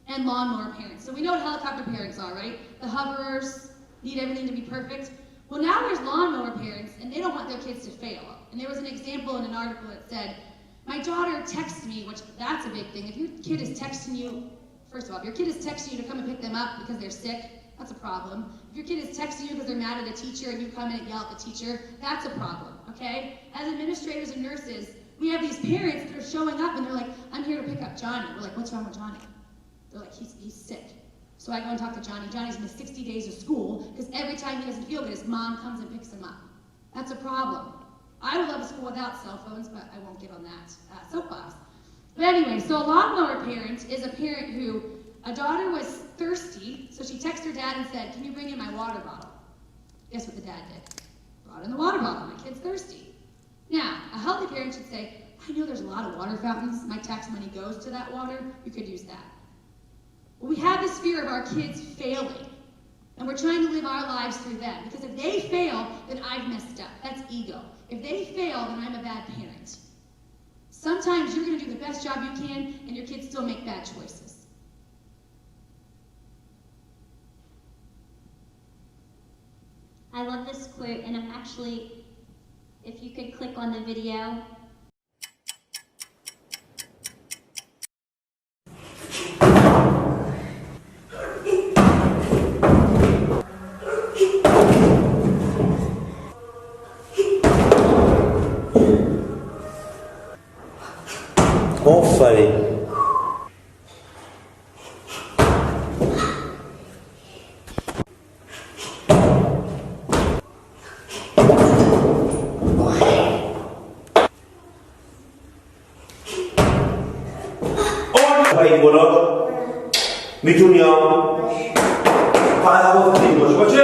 and lawnmower parents. So we know what helicopter parents are, right? The hoverers need everything to be perfect. Well, now there's lawnmower parents, and they don't want their kids to fail. And there was an example in an article that said, my daughter texted me, which that's a big thing. If your kid is texting you, first of all, if your kid is texting you to come and pick them up because they're sick, that's a problem. If your kid is texting you because they're mad at a teacher and you come in and yell at the teacher, that's a problem, okay? As administrators and nurses, we have these parents that are showing up and they're like, I'm here to pick up Johnny. We're like, what's wrong with Johnny? They're like, he's sick. So I go and talk to Johnny. Johnny's missed 60 days of school because every time he doesn't feel good, his mom comes and picks him up. That's a problem. I would love a school without cell phones, but I won't get on that soapbox. But anyway, so a lawnmower parent is a parent who, a daughter was thirsty, so she texted her dad and said, can you bring in my water bottle? Guess what the dad did? Brought in the water bottle. My kid's thirsty. Now, a healthy parent should say, I know there's a lot of water fountains. My tax money goes to that water. You could use that. But we have this fear of our kids failing, and we're trying to live our lives through them. Because if they fail, then I've messed up. That's ego. If they fail, then I'm a bad parent. Sometimes you're going to do the best job you can, and your kids still make bad choices. I love this quote, and I'm actually, if you could click on the video. Funny. 이거는 미준이야. 하고 드린 거지, 맞지?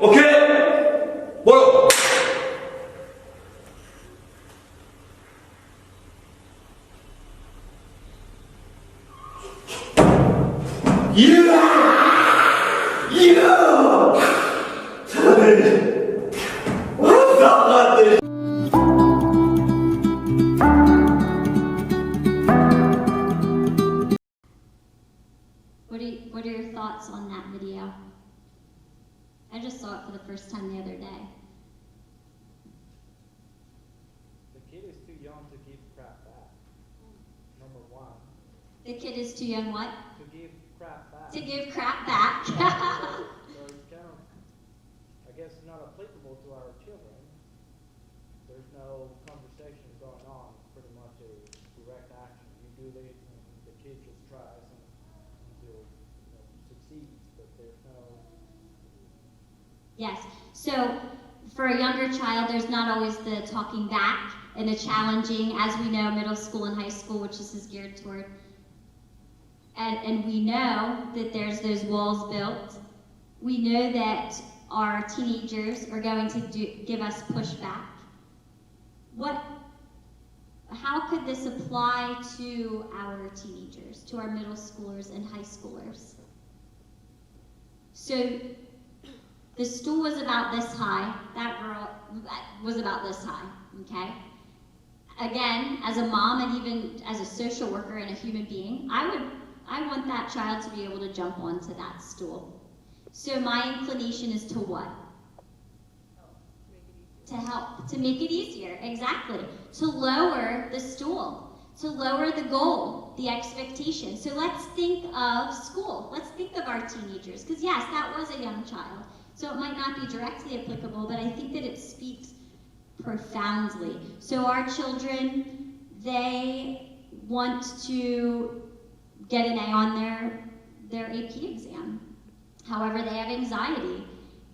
오케이. 뭐로? What are your thoughts on that video? I just saw it for the first time the other day. The kid is too young to give crap back. Number one. The kid is too young what? To give crap back. To give crap back. So it's kind of, I guess, not applicable to our children. There's no conversation going on. It's pretty much a direct action. You do this, and the kid just tries until succeeds, but there's no. Yes. So for a younger child, there's not always the talking back and the challenging, as we know, middle school and high school, which this is geared toward. And we know that there's those walls built. We know that our teenagers are going to give us pushback. How could this apply to our teenagers, to our middle schoolers and high schoolers? So the stool was about this high. That girl was about this high, okay? Again, as a mom and even as a social worker and a human being, I want that child to be able to jump onto that stool. So my inclination is to what? To help, to make it easier, exactly. To lower the stool, to lower the goal, the expectation. So let's think of school. Let's think of our teenagers, because yes, that was a young child. So it might not be directly applicable, but I think that it speaks profoundly. So our children, they want to get an A on their AP exam. However, they have anxiety,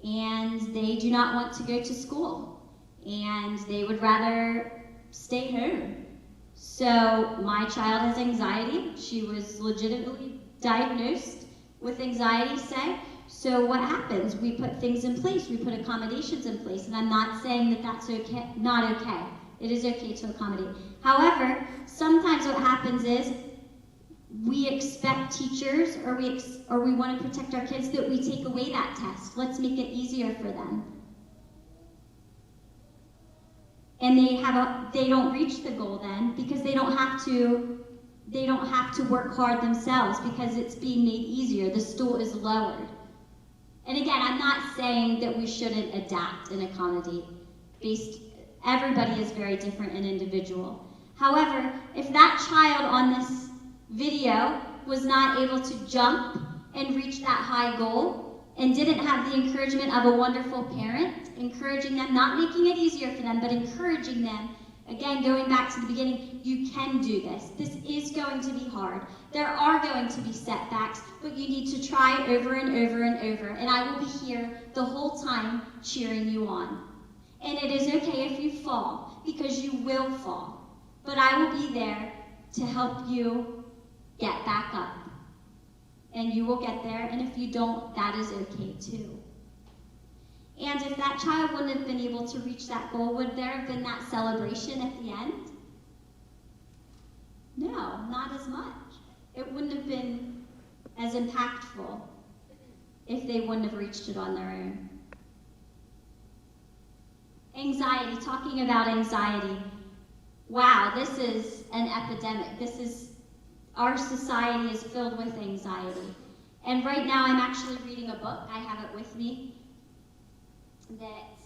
and they do not want to go to school, and they would rather stay home. So my child has anxiety. She was legitimately diagnosed with anxiety, say. So what happens? We put things in place. We put accommodations in place, and I'm not saying that that's okay, not okay. It is okay to accommodate. However, sometimes what happens is we expect teachers, or we want to protect our kids, that we take away that test. Let's make it easier for them. And they don't reach the goal then, because they don't have to work hard themselves, because it's being made easier. The stool is lowered. And again, I'm not saying that we shouldn't adapt and accommodate. Everybody is very different and individual. However, if that child on this video was not able to jump and reach that high goal, and didn't have the encouragement of a wonderful parent, encouraging them, not making it easier for them, but encouraging them Again, going back to the beginning, you can do this. This is going to be hard. There are going to be setbacks, but you need to try over and over and over. And I will be here the whole time cheering you on. And it is okay if you fall, because you will fall. But I will be there to help you get back up. And you will get there, and if you don't, that is okay too. And if that child wouldn't have been able to reach that goal, would there have been that celebration at the end? No, not as much. It wouldn't have been as impactful if they wouldn't have reached it on their own. Anxiety, talking about anxiety. Wow, this is an epidemic. Our society is filled with anxiety. And right now I'm actually reading a book, I have it with me, that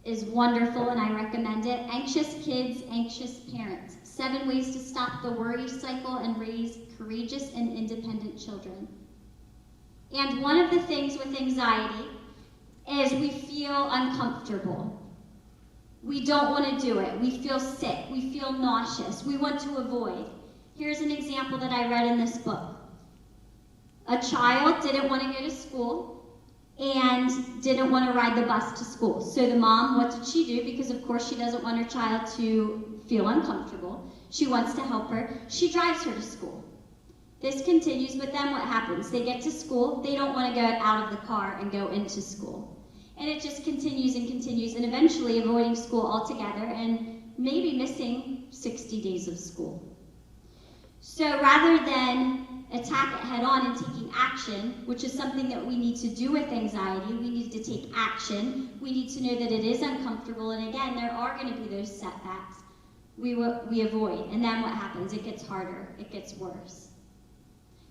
is wonderful and I recommend it. Anxious Kids, Anxious Parents. 7 Ways to Stop the Worry Cycle and Raise Courageous and Independent Children. And one of the things with anxiety is we feel uncomfortable. We don't want to do it. We feel sick. We feel nauseous. We want to avoid. Here's an example that I read in this book. A child didn't want to go to school and didn't want to ride the bus to school. So the mom, what did she do? Because of course she doesn't want her child to feel uncomfortable. She wants to help her. She drives her to school. This continues, but then what happens? They get to school, they don't want to get out of the car and go into school. And it just continues and continues, and eventually avoiding school altogether and maybe missing 60 days of school. So rather than attack it head on and taking action, which is something that we need to do with anxiety, we need to take action. We need to know that it is uncomfortable, and again, there are going to be those setbacks. We avoid, and then what happens? It gets harder, it gets worse.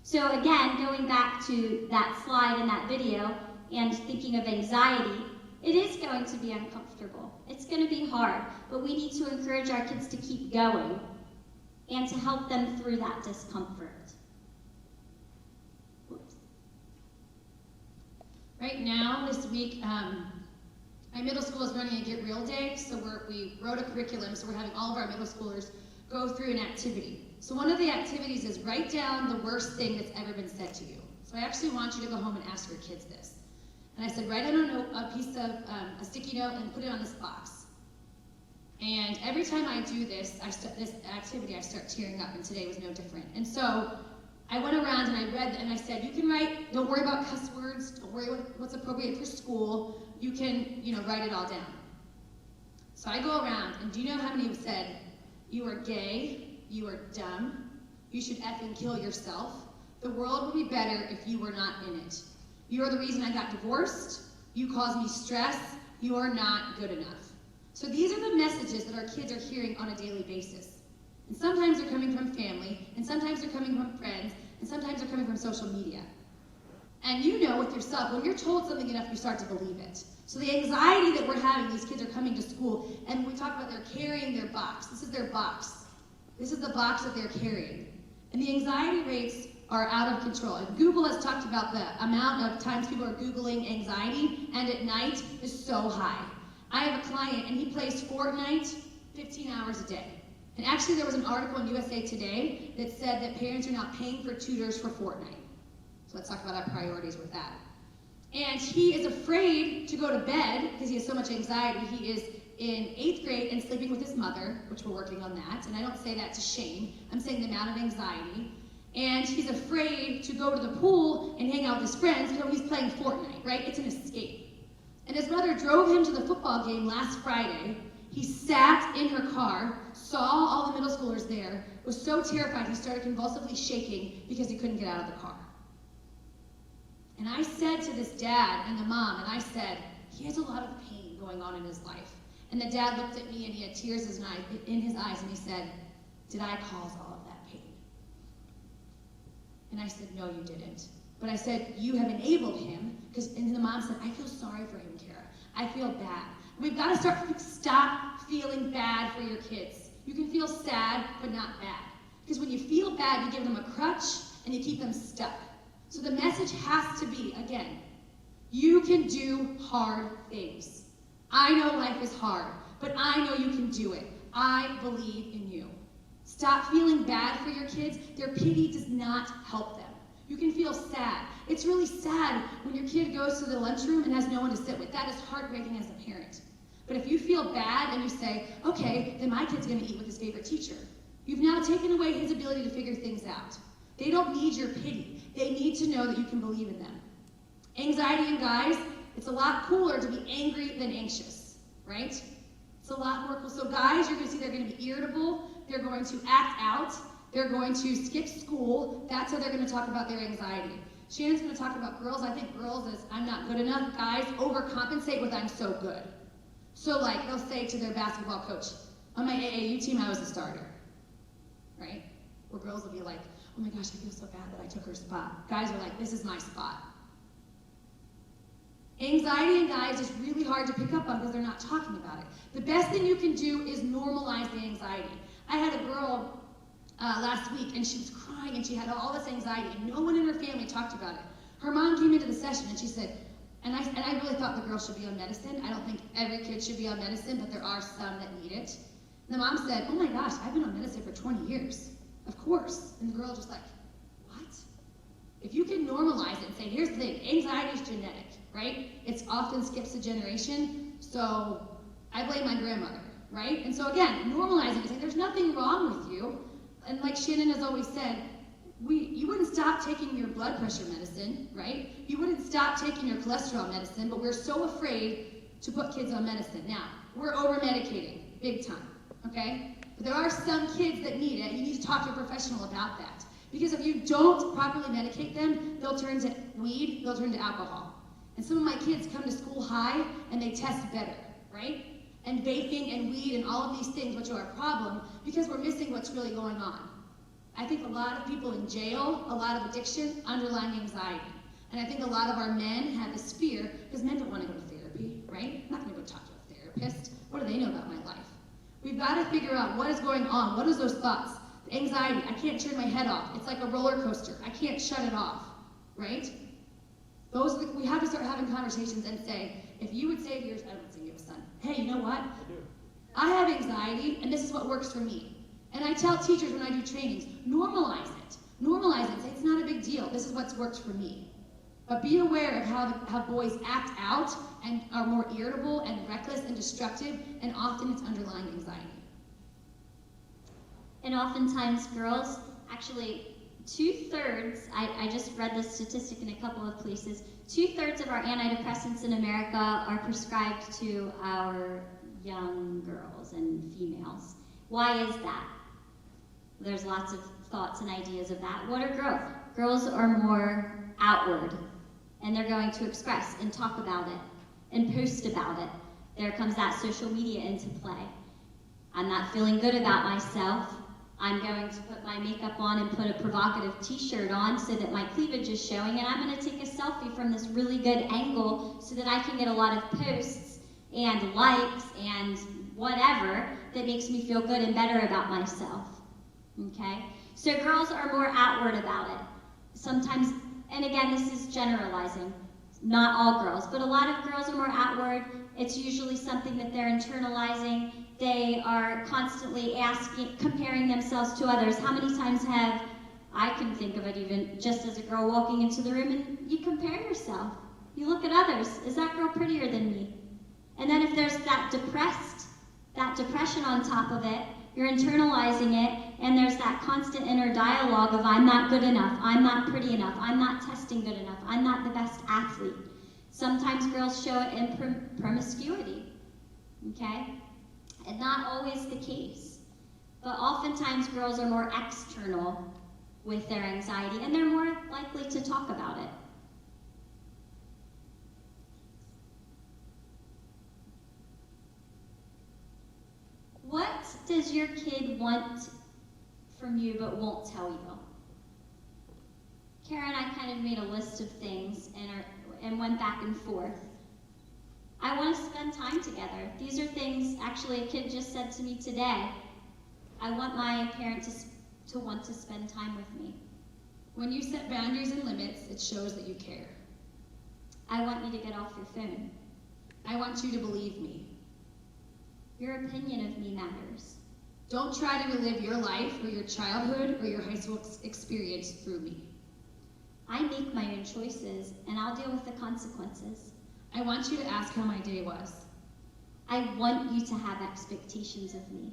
So again, going back to that slide in that video and thinking of anxiety, it is going to be uncomfortable. It's going to be hard, but we need to encourage our kids to keep going and to help them through that discomfort. Whoops. Right now, this week, my middle school is running a Get Real Day, so we wrote a curriculum, so we're having all of our middle schoolers go through an activity. So one of the activities is write down the worst thing that's ever been said to you. So I actually want you to go home and ask your kids this. And I said, write on a piece of a sticky note and put it on this box. And every time I do this activity, I start tearing up, and today was no different. And so I went around and I read and I said, you can write, don't worry about cuss words, don't worry what's appropriate for school, you can, write it all down. So I go around, and do you know how many have said, you are gay, you are dumb, you should effing kill yourself, the world would be better if you were not in it. You are the reason I got divorced, you cause me stress, you are not good enough. So these are the messages that our kids are hearing on a daily basis. And sometimes they're coming from family, and sometimes they're coming from friends, and sometimes they're coming from social media. And you know with yourself, when you're told something enough, you start to believe it. So the anxiety that we're having, these kids are coming to school, and we talk about they're carrying their box. This is their box. This is the box that they're carrying. And the anxiety rates are out of control. And Google has talked about the amount of times people are Googling anxiety, and at night is so high. I have a client, and he plays Fortnite 15 hours a day. And actually there was an article in USA Today that said that parents are now paying for tutors for Fortnite. So let's talk about our priorities with that. And he is afraid to go to bed because he has so much anxiety. He is in 8th grade and sleeping with his mother, which we're working on that. And I don't say that to shame. I'm saying the amount of anxiety. And he's afraid to go to the pool and hang out with his friends because he's playing Fortnite, right? It's an escape. And his mother drove him to the football game last Friday. He sat in her car, saw all the middle schoolers there, was so terrified he started convulsively shaking because he couldn't get out of the car. And I said to this dad and the mom, and I said, he has a lot of pain going on in his life. And the dad looked at me and he had tears in his eyes and he said, did I cause all of that pain? And I said, no, you didn't. But I said, you have enabled him, and the mom said, I feel sorry for him, Kara. I feel bad. We've got to stop feeling bad for your kids. You can feel sad, but not bad. Because when you feel bad, you give them a crutch and you keep them stuck. So the message has to be, again, you can do hard things. I know life is hard, but I know you can do it. I believe in you. Stop feeling bad for your kids. Their pity does not help them. You can feel sad. It's really sad when your kid goes to the lunchroom and has no one to sit with. That is heartbreaking as a parent. But if you feel bad and you say, okay, then my kid's going to eat with his favorite teacher, you've now taken away his ability to figure things out. They don't need your pity. They need to know that you can believe in them. Anxiety in guys, it's a lot cooler to be angry than anxious, right? It's a lot more cool. So guys, you're going to see they're going to be irritable. They're going to act out. They're going to skip school. That's how they're going to talk about their anxiety. Shannon's going to talk about girls. I think girls is, I'm not good enough. Guys overcompensate with I'm so good. So like, they'll say to their basketball coach, on my AAU team, I was a starter, right? Or girls will be like, oh my gosh, I feel so bad that I took her spot. Guys are like, this is my spot. Anxiety in guys is really hard to pick up on because they're not talking about it. The best thing you can do is normalize the anxiety. I had a girl last week, and she was crying, and she had all this anxiety, and no one in her family talked about it. Her mom came into the session, and she said, and I really thought the girl should be on medicine. I don't think every kid should be on medicine, but there are some that need it. And the mom said, oh my gosh, I've been on medicine for 20 years. Of course. And the girl just like, what? If you can normalize it and say, here's the thing, anxiety is genetic, right? It often skips a generation, so I blame my grandmother, right? And so again, normalizing it, saying there's nothing wrong with you. And like Shannon has always said, you wouldn't stop taking your blood pressure medicine, right? You wouldn't stop taking your cholesterol medicine, but we're so afraid to put kids on medicine. Now, we're over-medicating, big time, okay? But there are some kids that need it. You need to talk to a professional about that. Because if you don't properly medicate them, they'll turn to weed, they'll turn to alcohol. And some of my kids come to school high, and they test better, right? And vaping and weed and all of these things, which are a problem, because we're missing what's really going on. I think a lot of people in jail, a lot of addiction, underlying anxiety. And I think a lot of our men have this fear, because men don't want to go to therapy, right? I'm not going to go talk to a therapist. What do they know about my life? We've got to figure out what is going on. What is those thoughts? The anxiety, I can't turn my head off. It's like a roller coaster. I can't shut it off, right? We have to start having conversations and say, if you would say to your, I don't think you have a son, hey, you know what? I do. I have anxiety, and this is what works for me. And I tell teachers when I do trainings, normalize it. Normalize it. Say it's not a big deal. This is what's worked for me. But be aware of how boys act out and are more irritable and reckless and destructive, and often it's underlying anxiety. And oftentimes girls, actually 2/3, I just read this statistic in a couple of places, 2/3 of our antidepressants in America are prescribed to our young girls and females. Why is that? There's lots of thoughts and ideas of that. What are girls? Girls are more outward, and they're going to express and talk about it and post about it. There comes that social media into play. I'm not feeling good about myself. I'm going to put my makeup on and put a provocative t-shirt on so that my cleavage is showing, and I'm going to take a selfie from this really good angle so that I can get a lot of posts and likes and whatever that makes me feel good and better about myself. Okay? So girls are more outward about it. Sometimes, and again, this is generalizing, not all girls, but a lot of girls are more outward. It's usually something that they're internalizing. They are constantly comparing themselves to others. How many times I can think of it even just as a girl walking into the room, and you compare yourself. You look at others. Is that girl prettier than me? And then if there's that depression on top of it, you're internalizing it, and there's that constant inner dialogue of I'm not good enough, I'm not pretty enough, I'm not testing good enough, I'm not the best athlete. Sometimes girls show it in promiscuity, okay? And not always the case. But oftentimes girls are more external with their anxiety, and they're more likely to talk about it. What does your kid want from you but won't tell you? Kara and I kind of made a list of things and went back and forth. I want to spend time together. These are things, actually a kid just said to me today, I want my parent to want to spend time with me. When you set boundaries and limits, it shows that you care. I want you to get off your phone. I want you to believe me. Your opinion of me matters. Don't try to relive your life or your childhood or your high school experience through me. I make my own choices, and I'll deal with the consequences. I want you to ask how my day was. I want you to have expectations of me.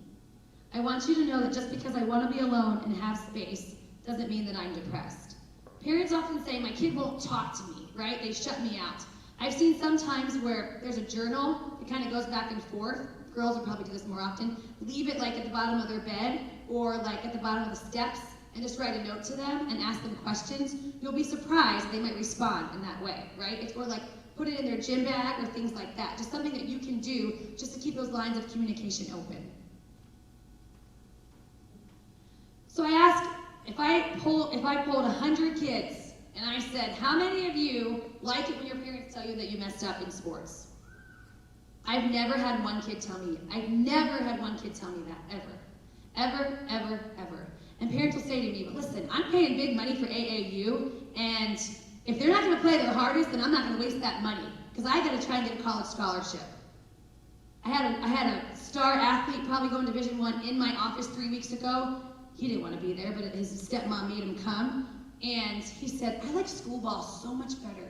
I want you to know that just because I want to be alone and have space doesn't mean that I'm depressed. Parents often say, my kid won't talk to me, right? They shut me out. I've seen sometimes where there's a journal that kind of goes back and forth. Girls will probably do this more often. Leave it like at the bottom of their bed or like at the bottom of the steps and just write a note to them and ask them questions. You'll be surprised they might respond in that way, right? Or like put it in their gym bag or things like that. Just something that you can do just to keep those lines of communication open. So I asked, if I polled 100 kids and I said, how many of you like it when your parents tell you that you messed up in sports? I've never had one kid tell me, I've never had one kid tell me that, ever. Ever, ever, ever. And parents will say to me, but listen, I'm paying big money for AAU, and if they're not going to play their hardest, then I'm not going to waste that money, because I got to try and get a college scholarship. I had a star athlete probably going to Division I in my office 3 weeks ago. He didn't want to be there, but his stepmom made him come. And he said, I like school ball so much better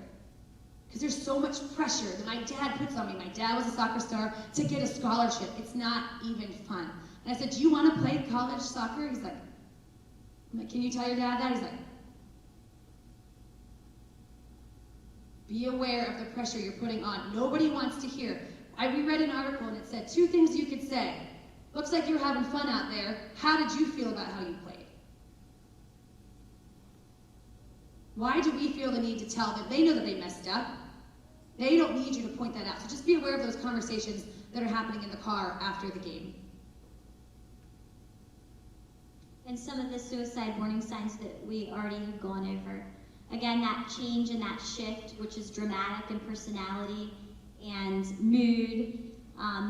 because there's so much pressure that my dad puts on me. My dad was a soccer star to get a scholarship. It's not even fun. And I said, do you want to play college soccer? He's like, I'm like, can you tell your dad that? He's like, be aware of the pressure you're putting on. Nobody wants to hear. I reread an article and it said 2 things you could say. Looks like you're having fun out there. How did you feel about how you played? Why do we feel the need to tell them? They know that they messed up. They don't need you to point that out. So just be aware of those conversations that are happening in the car after the game. And some of the suicide warning signs that we already have gone over. Again, that change and that shift, which is dramatic in personality and mood,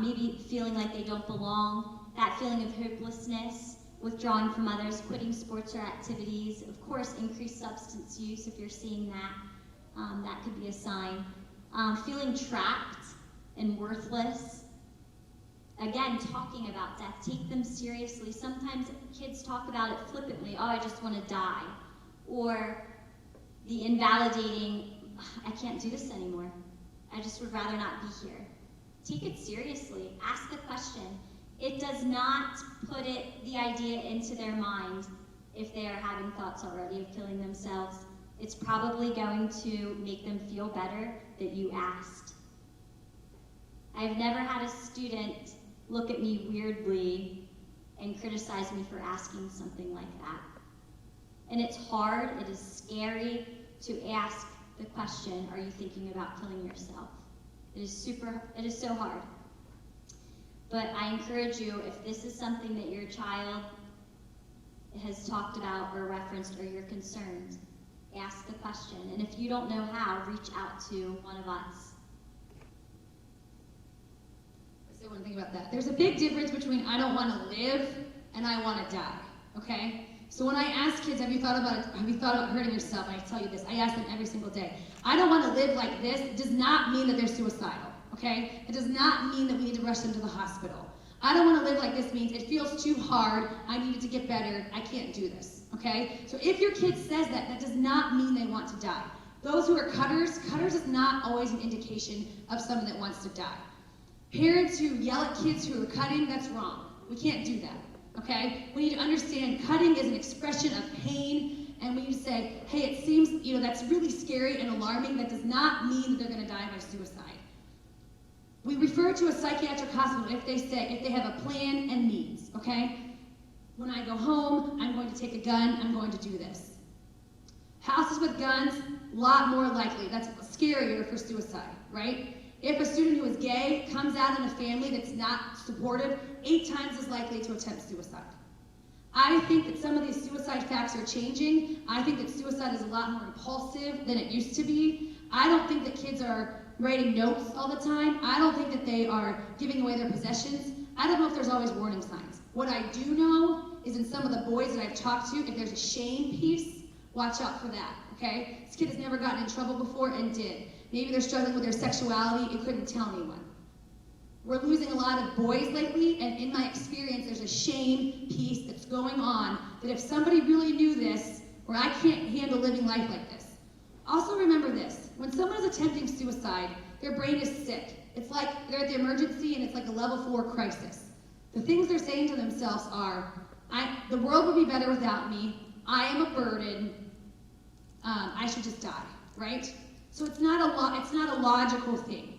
maybe feeling like they don't belong, that feeling of hopelessness, withdrawing from others, quitting sports or activities, of course, increased substance use, if you're seeing that, that could be a sign. Feeling trapped and worthless. Again, talking about death, take them seriously. Sometimes kids talk about it flippantly, oh, I just want to die. Or the invalidating, I can't do this anymore. I just would rather not be here. Take it seriously. Ask the question. It does not put the idea into their mind if they are having thoughts already of killing themselves. It's probably going to make them feel better that you asked. I've never had a student look at me weirdly and criticize me for asking something like that. And it's hard, it is scary to ask the question, are you thinking about killing yourself? It is so hard. But I encourage you, if this is something that your child has talked about or referenced or you're concerned, ask the question. And if you don't know how, reach out to one of us. I say one thing about that. There's a big difference between I don't want to live and I want to die, okay? So when I ask kids, have you thought about hurting yourself? And I tell you this, I ask them every single day. I don't want to live like this. It does not mean that they're suicidal, okay? It does not mean that we need to rush them to the hospital. I don't want to live like this means it feels too hard. I need it to get better. I can't do this, okay? So if your kid says that, that does not mean they want to die. Those who are cutters is not always an indication of someone that wants to die. Parents who yell at kids who are cutting, that's wrong. We can't do that. Okay? We need to understand cutting is an expression of pain, and we need to say, hey, it seems, that's really scary and alarming. That does not mean that they're going to die by suicide. We refer to a psychiatric hospital if they have a plan and means, okay? When I go home, I'm going to take a gun, I'm going to do this. Houses with guns, a lot more likely. That's scarier for suicide, right? If a student who is gay comes out in a family that's not supportive, 8 times as likely to attempt suicide. I think that some of these suicide facts are changing. I think that suicide is a lot more impulsive than it used to be. I don't think that kids are writing notes all the time. I don't think that they are giving away their possessions. I don't know if there's always warning signs. What I do know is in some of the boys that I've talked to, if there's a shame piece, watch out for that, okay? This kid has never gotten in trouble before and did. Maybe they're struggling with their sexuality and couldn't tell anyone. We're losing a lot of boys lately, and in my experience, there's a shame piece that's going on that if somebody really knew this, or I can't handle living life like this. Also remember this, when someone is attempting suicide, their brain is sick. It's like they're at the emergency and it's like a level 4 crisis. The things they're saying to themselves are, the world would be better without me, I am a burden, I should just die, right? So it's not a logical thing.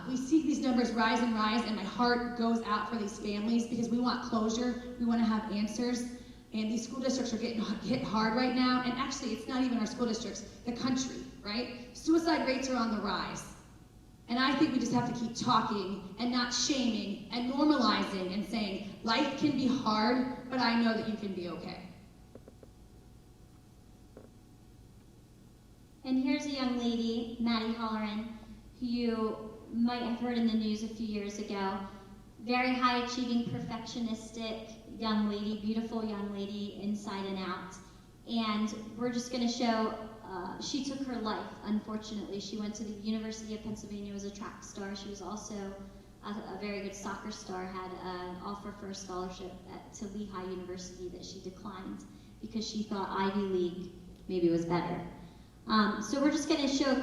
We see these numbers rise and rise, and my heart goes out for these families because we want closure, we want to have answers, and these school districts are getting hit hard right now, and actually it's not even our school districts, the country, right? Suicide rates are on the rise. And I think we just have to keep talking and not shaming and normalizing and saying, life can be hard, but I know that you can be okay. And here's a young lady, Maddie Holleran, who you might have heard in the news a few years ago. Very high-achieving, perfectionistic young lady, beautiful young lady inside and out. And we're just going to show, she took her life, unfortunately. She went to the University of Pennsylvania, was a track star. She was also a very good soccer star, had an offer for a scholarship to Lehigh University that she declined because she thought Ivy League maybe was better. So we're just going to show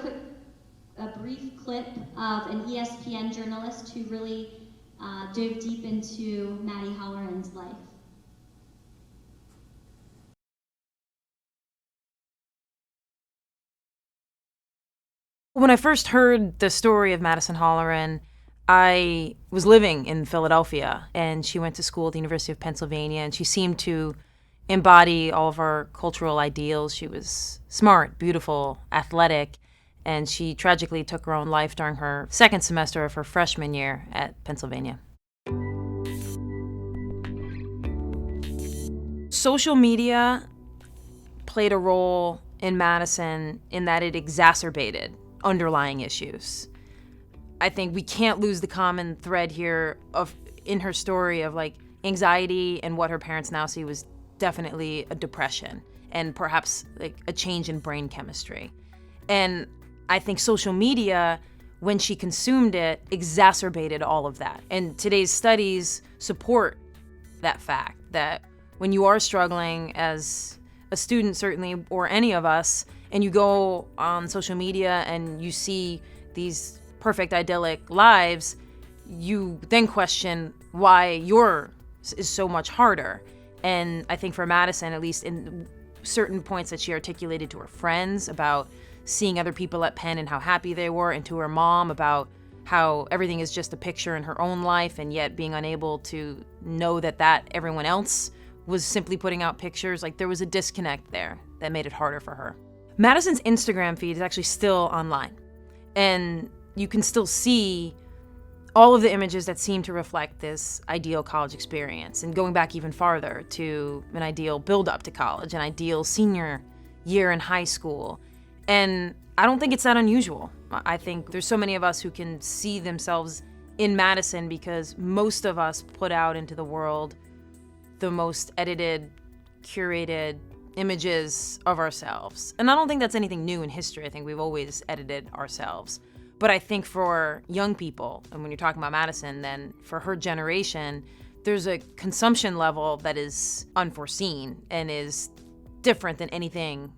a brief clip of an ESPN journalist who really dove deep into Maddie Holleran's life. When I first heard the story of Madison Holleran, I was living in Philadelphia, and she went to school at the University of Pennsylvania, and she seemed to embody all of our cultural ideals. She was smart, beautiful, athletic, and she tragically took her own life during her second semester of her freshman year at Pennsylvania. Social media played a role in Madison in that it exacerbated underlying issues. I think we can't lose the common thread here in her story of like anxiety, and what her parents now see was definitely a depression and perhaps like a change in brain chemistry. And I think social media, when she consumed it, exacerbated all of that. And today's studies support that fact that when you are struggling as a student, certainly, or any of us, and you go on social media and you see these perfect, idyllic lives, you then question why yours is so much harder. And I think for Madison, at least in certain points that she articulated to her friends about seeing other people at Penn and how happy they were, and to her mom about how everything is just a picture in her own life, and yet being unable to know that everyone else was simply putting out pictures, like there was a disconnect there that made it harder for her. Madison's Instagram feed is actually still online, and you can still see all of the images that seem to reflect this ideal college experience, and going back even farther to an ideal build-up to college, an ideal senior year in high school. And I don't think it's that unusual. I think there's so many of us who can see themselves in Madison because most of us put out into the world the most edited, curated images of ourselves. And I don't think that's anything new in history. I think we've always edited ourselves. But I think for young people, and when you're talking about Madison, then for her generation, there's a consumption level that is unforeseen and is different than anything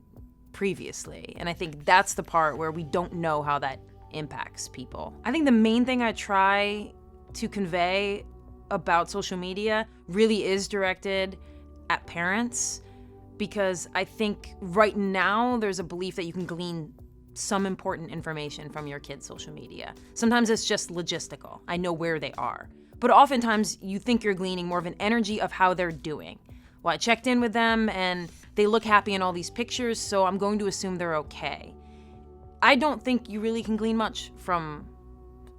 previously. And I think that's the part where we don't know how that impacts people. I think the main thing I try to convey about social media really is directed at parents, because I think right now there's a belief that you can glean some important information from your kids' social media. Sometimes it's just logistical. I know where they are. But oftentimes you think you're gleaning more of an energy of how they're doing. Well, I checked in with them and they look happy in all these pictures, so I'm going to assume they're okay. I don't think you really can glean much from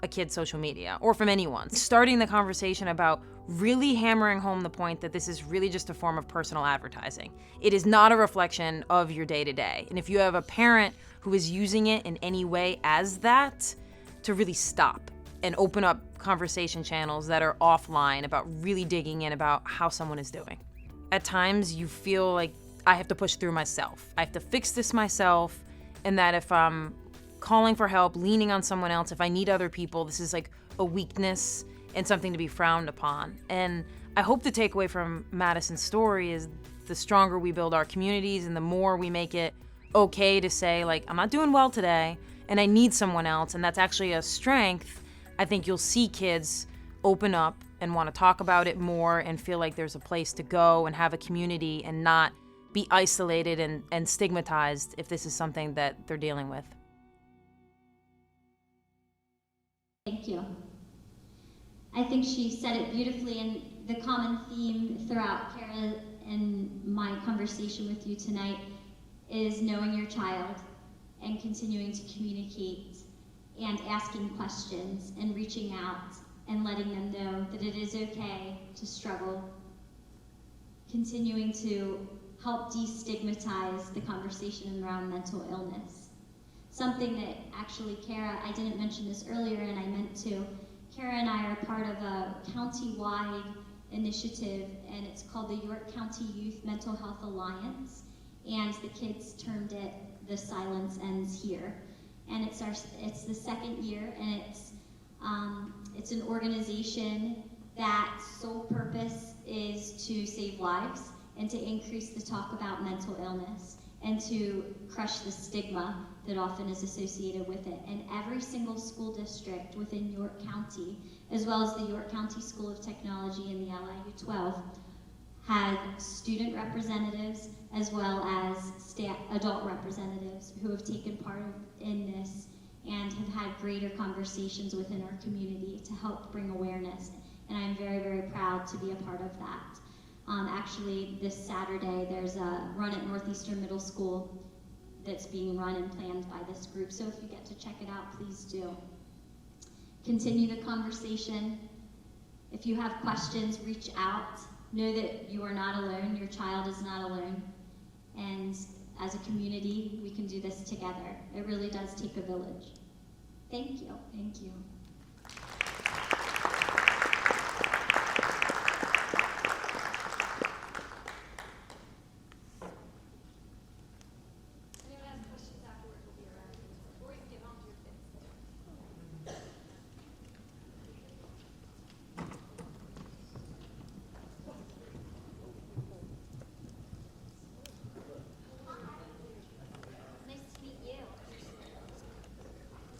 a kid's social media, or from anyone. Starting the conversation about really hammering home the point that this is really just a form of personal advertising. It is not a reflection of your day-to-day. And if you have a parent who is using it in any way as that, to really stop and open up conversation channels that are offline about really digging in about how someone is doing. At times you feel like I have to push through myself. I have to fix this myself, and that if I'm calling for help, leaning on someone else, if I need other people, this is like a weakness and something to be frowned upon. And I hope the takeaway from Madison's story is the stronger we build our communities and the more we make it okay to say, like, I'm not doing well today and I need someone else, and that's actually a strength, I think you'll see kids open up and want to talk about it more and feel like there's a place to go and have a community and not be isolated and stigmatized if this is something that they're dealing with. Thank you. I think she said it beautifully, and the common theme throughout Kara and my conversation with you tonight is knowing your child and continuing to communicate and asking questions and reaching out and letting them know that it is okay to struggle, continuing to help destigmatize the conversation around mental illness. Something that actually, Kara, I didn't mention this earlier and I meant to. Kara and I are part of a county-wide initiative, and it's called the York County Youth Mental Health Alliance, and the kids termed it The Silence Ends Here. And it's the second year, and it's an organization that sole purpose is to save lives and to increase the talk about mental illness and to crush the stigma that often is associated with it. And every single school district within York County, as well as the York County School of Technology and the LIU 12, had student representatives as well as adult representatives who have taken part in this and have had greater conversations within our community to help bring awareness. And I'm very, very proud to be a part of that. Actually, this Saturday, there's a run at Northeastern Middle School that's being run and planned by this group. So if you get to check it out, please do. Continue the conversation. If you have questions, reach out. Know that you are not alone. Your child is not alone. And as a community, we can do this together. It really does take a village. Thank you. Thank you.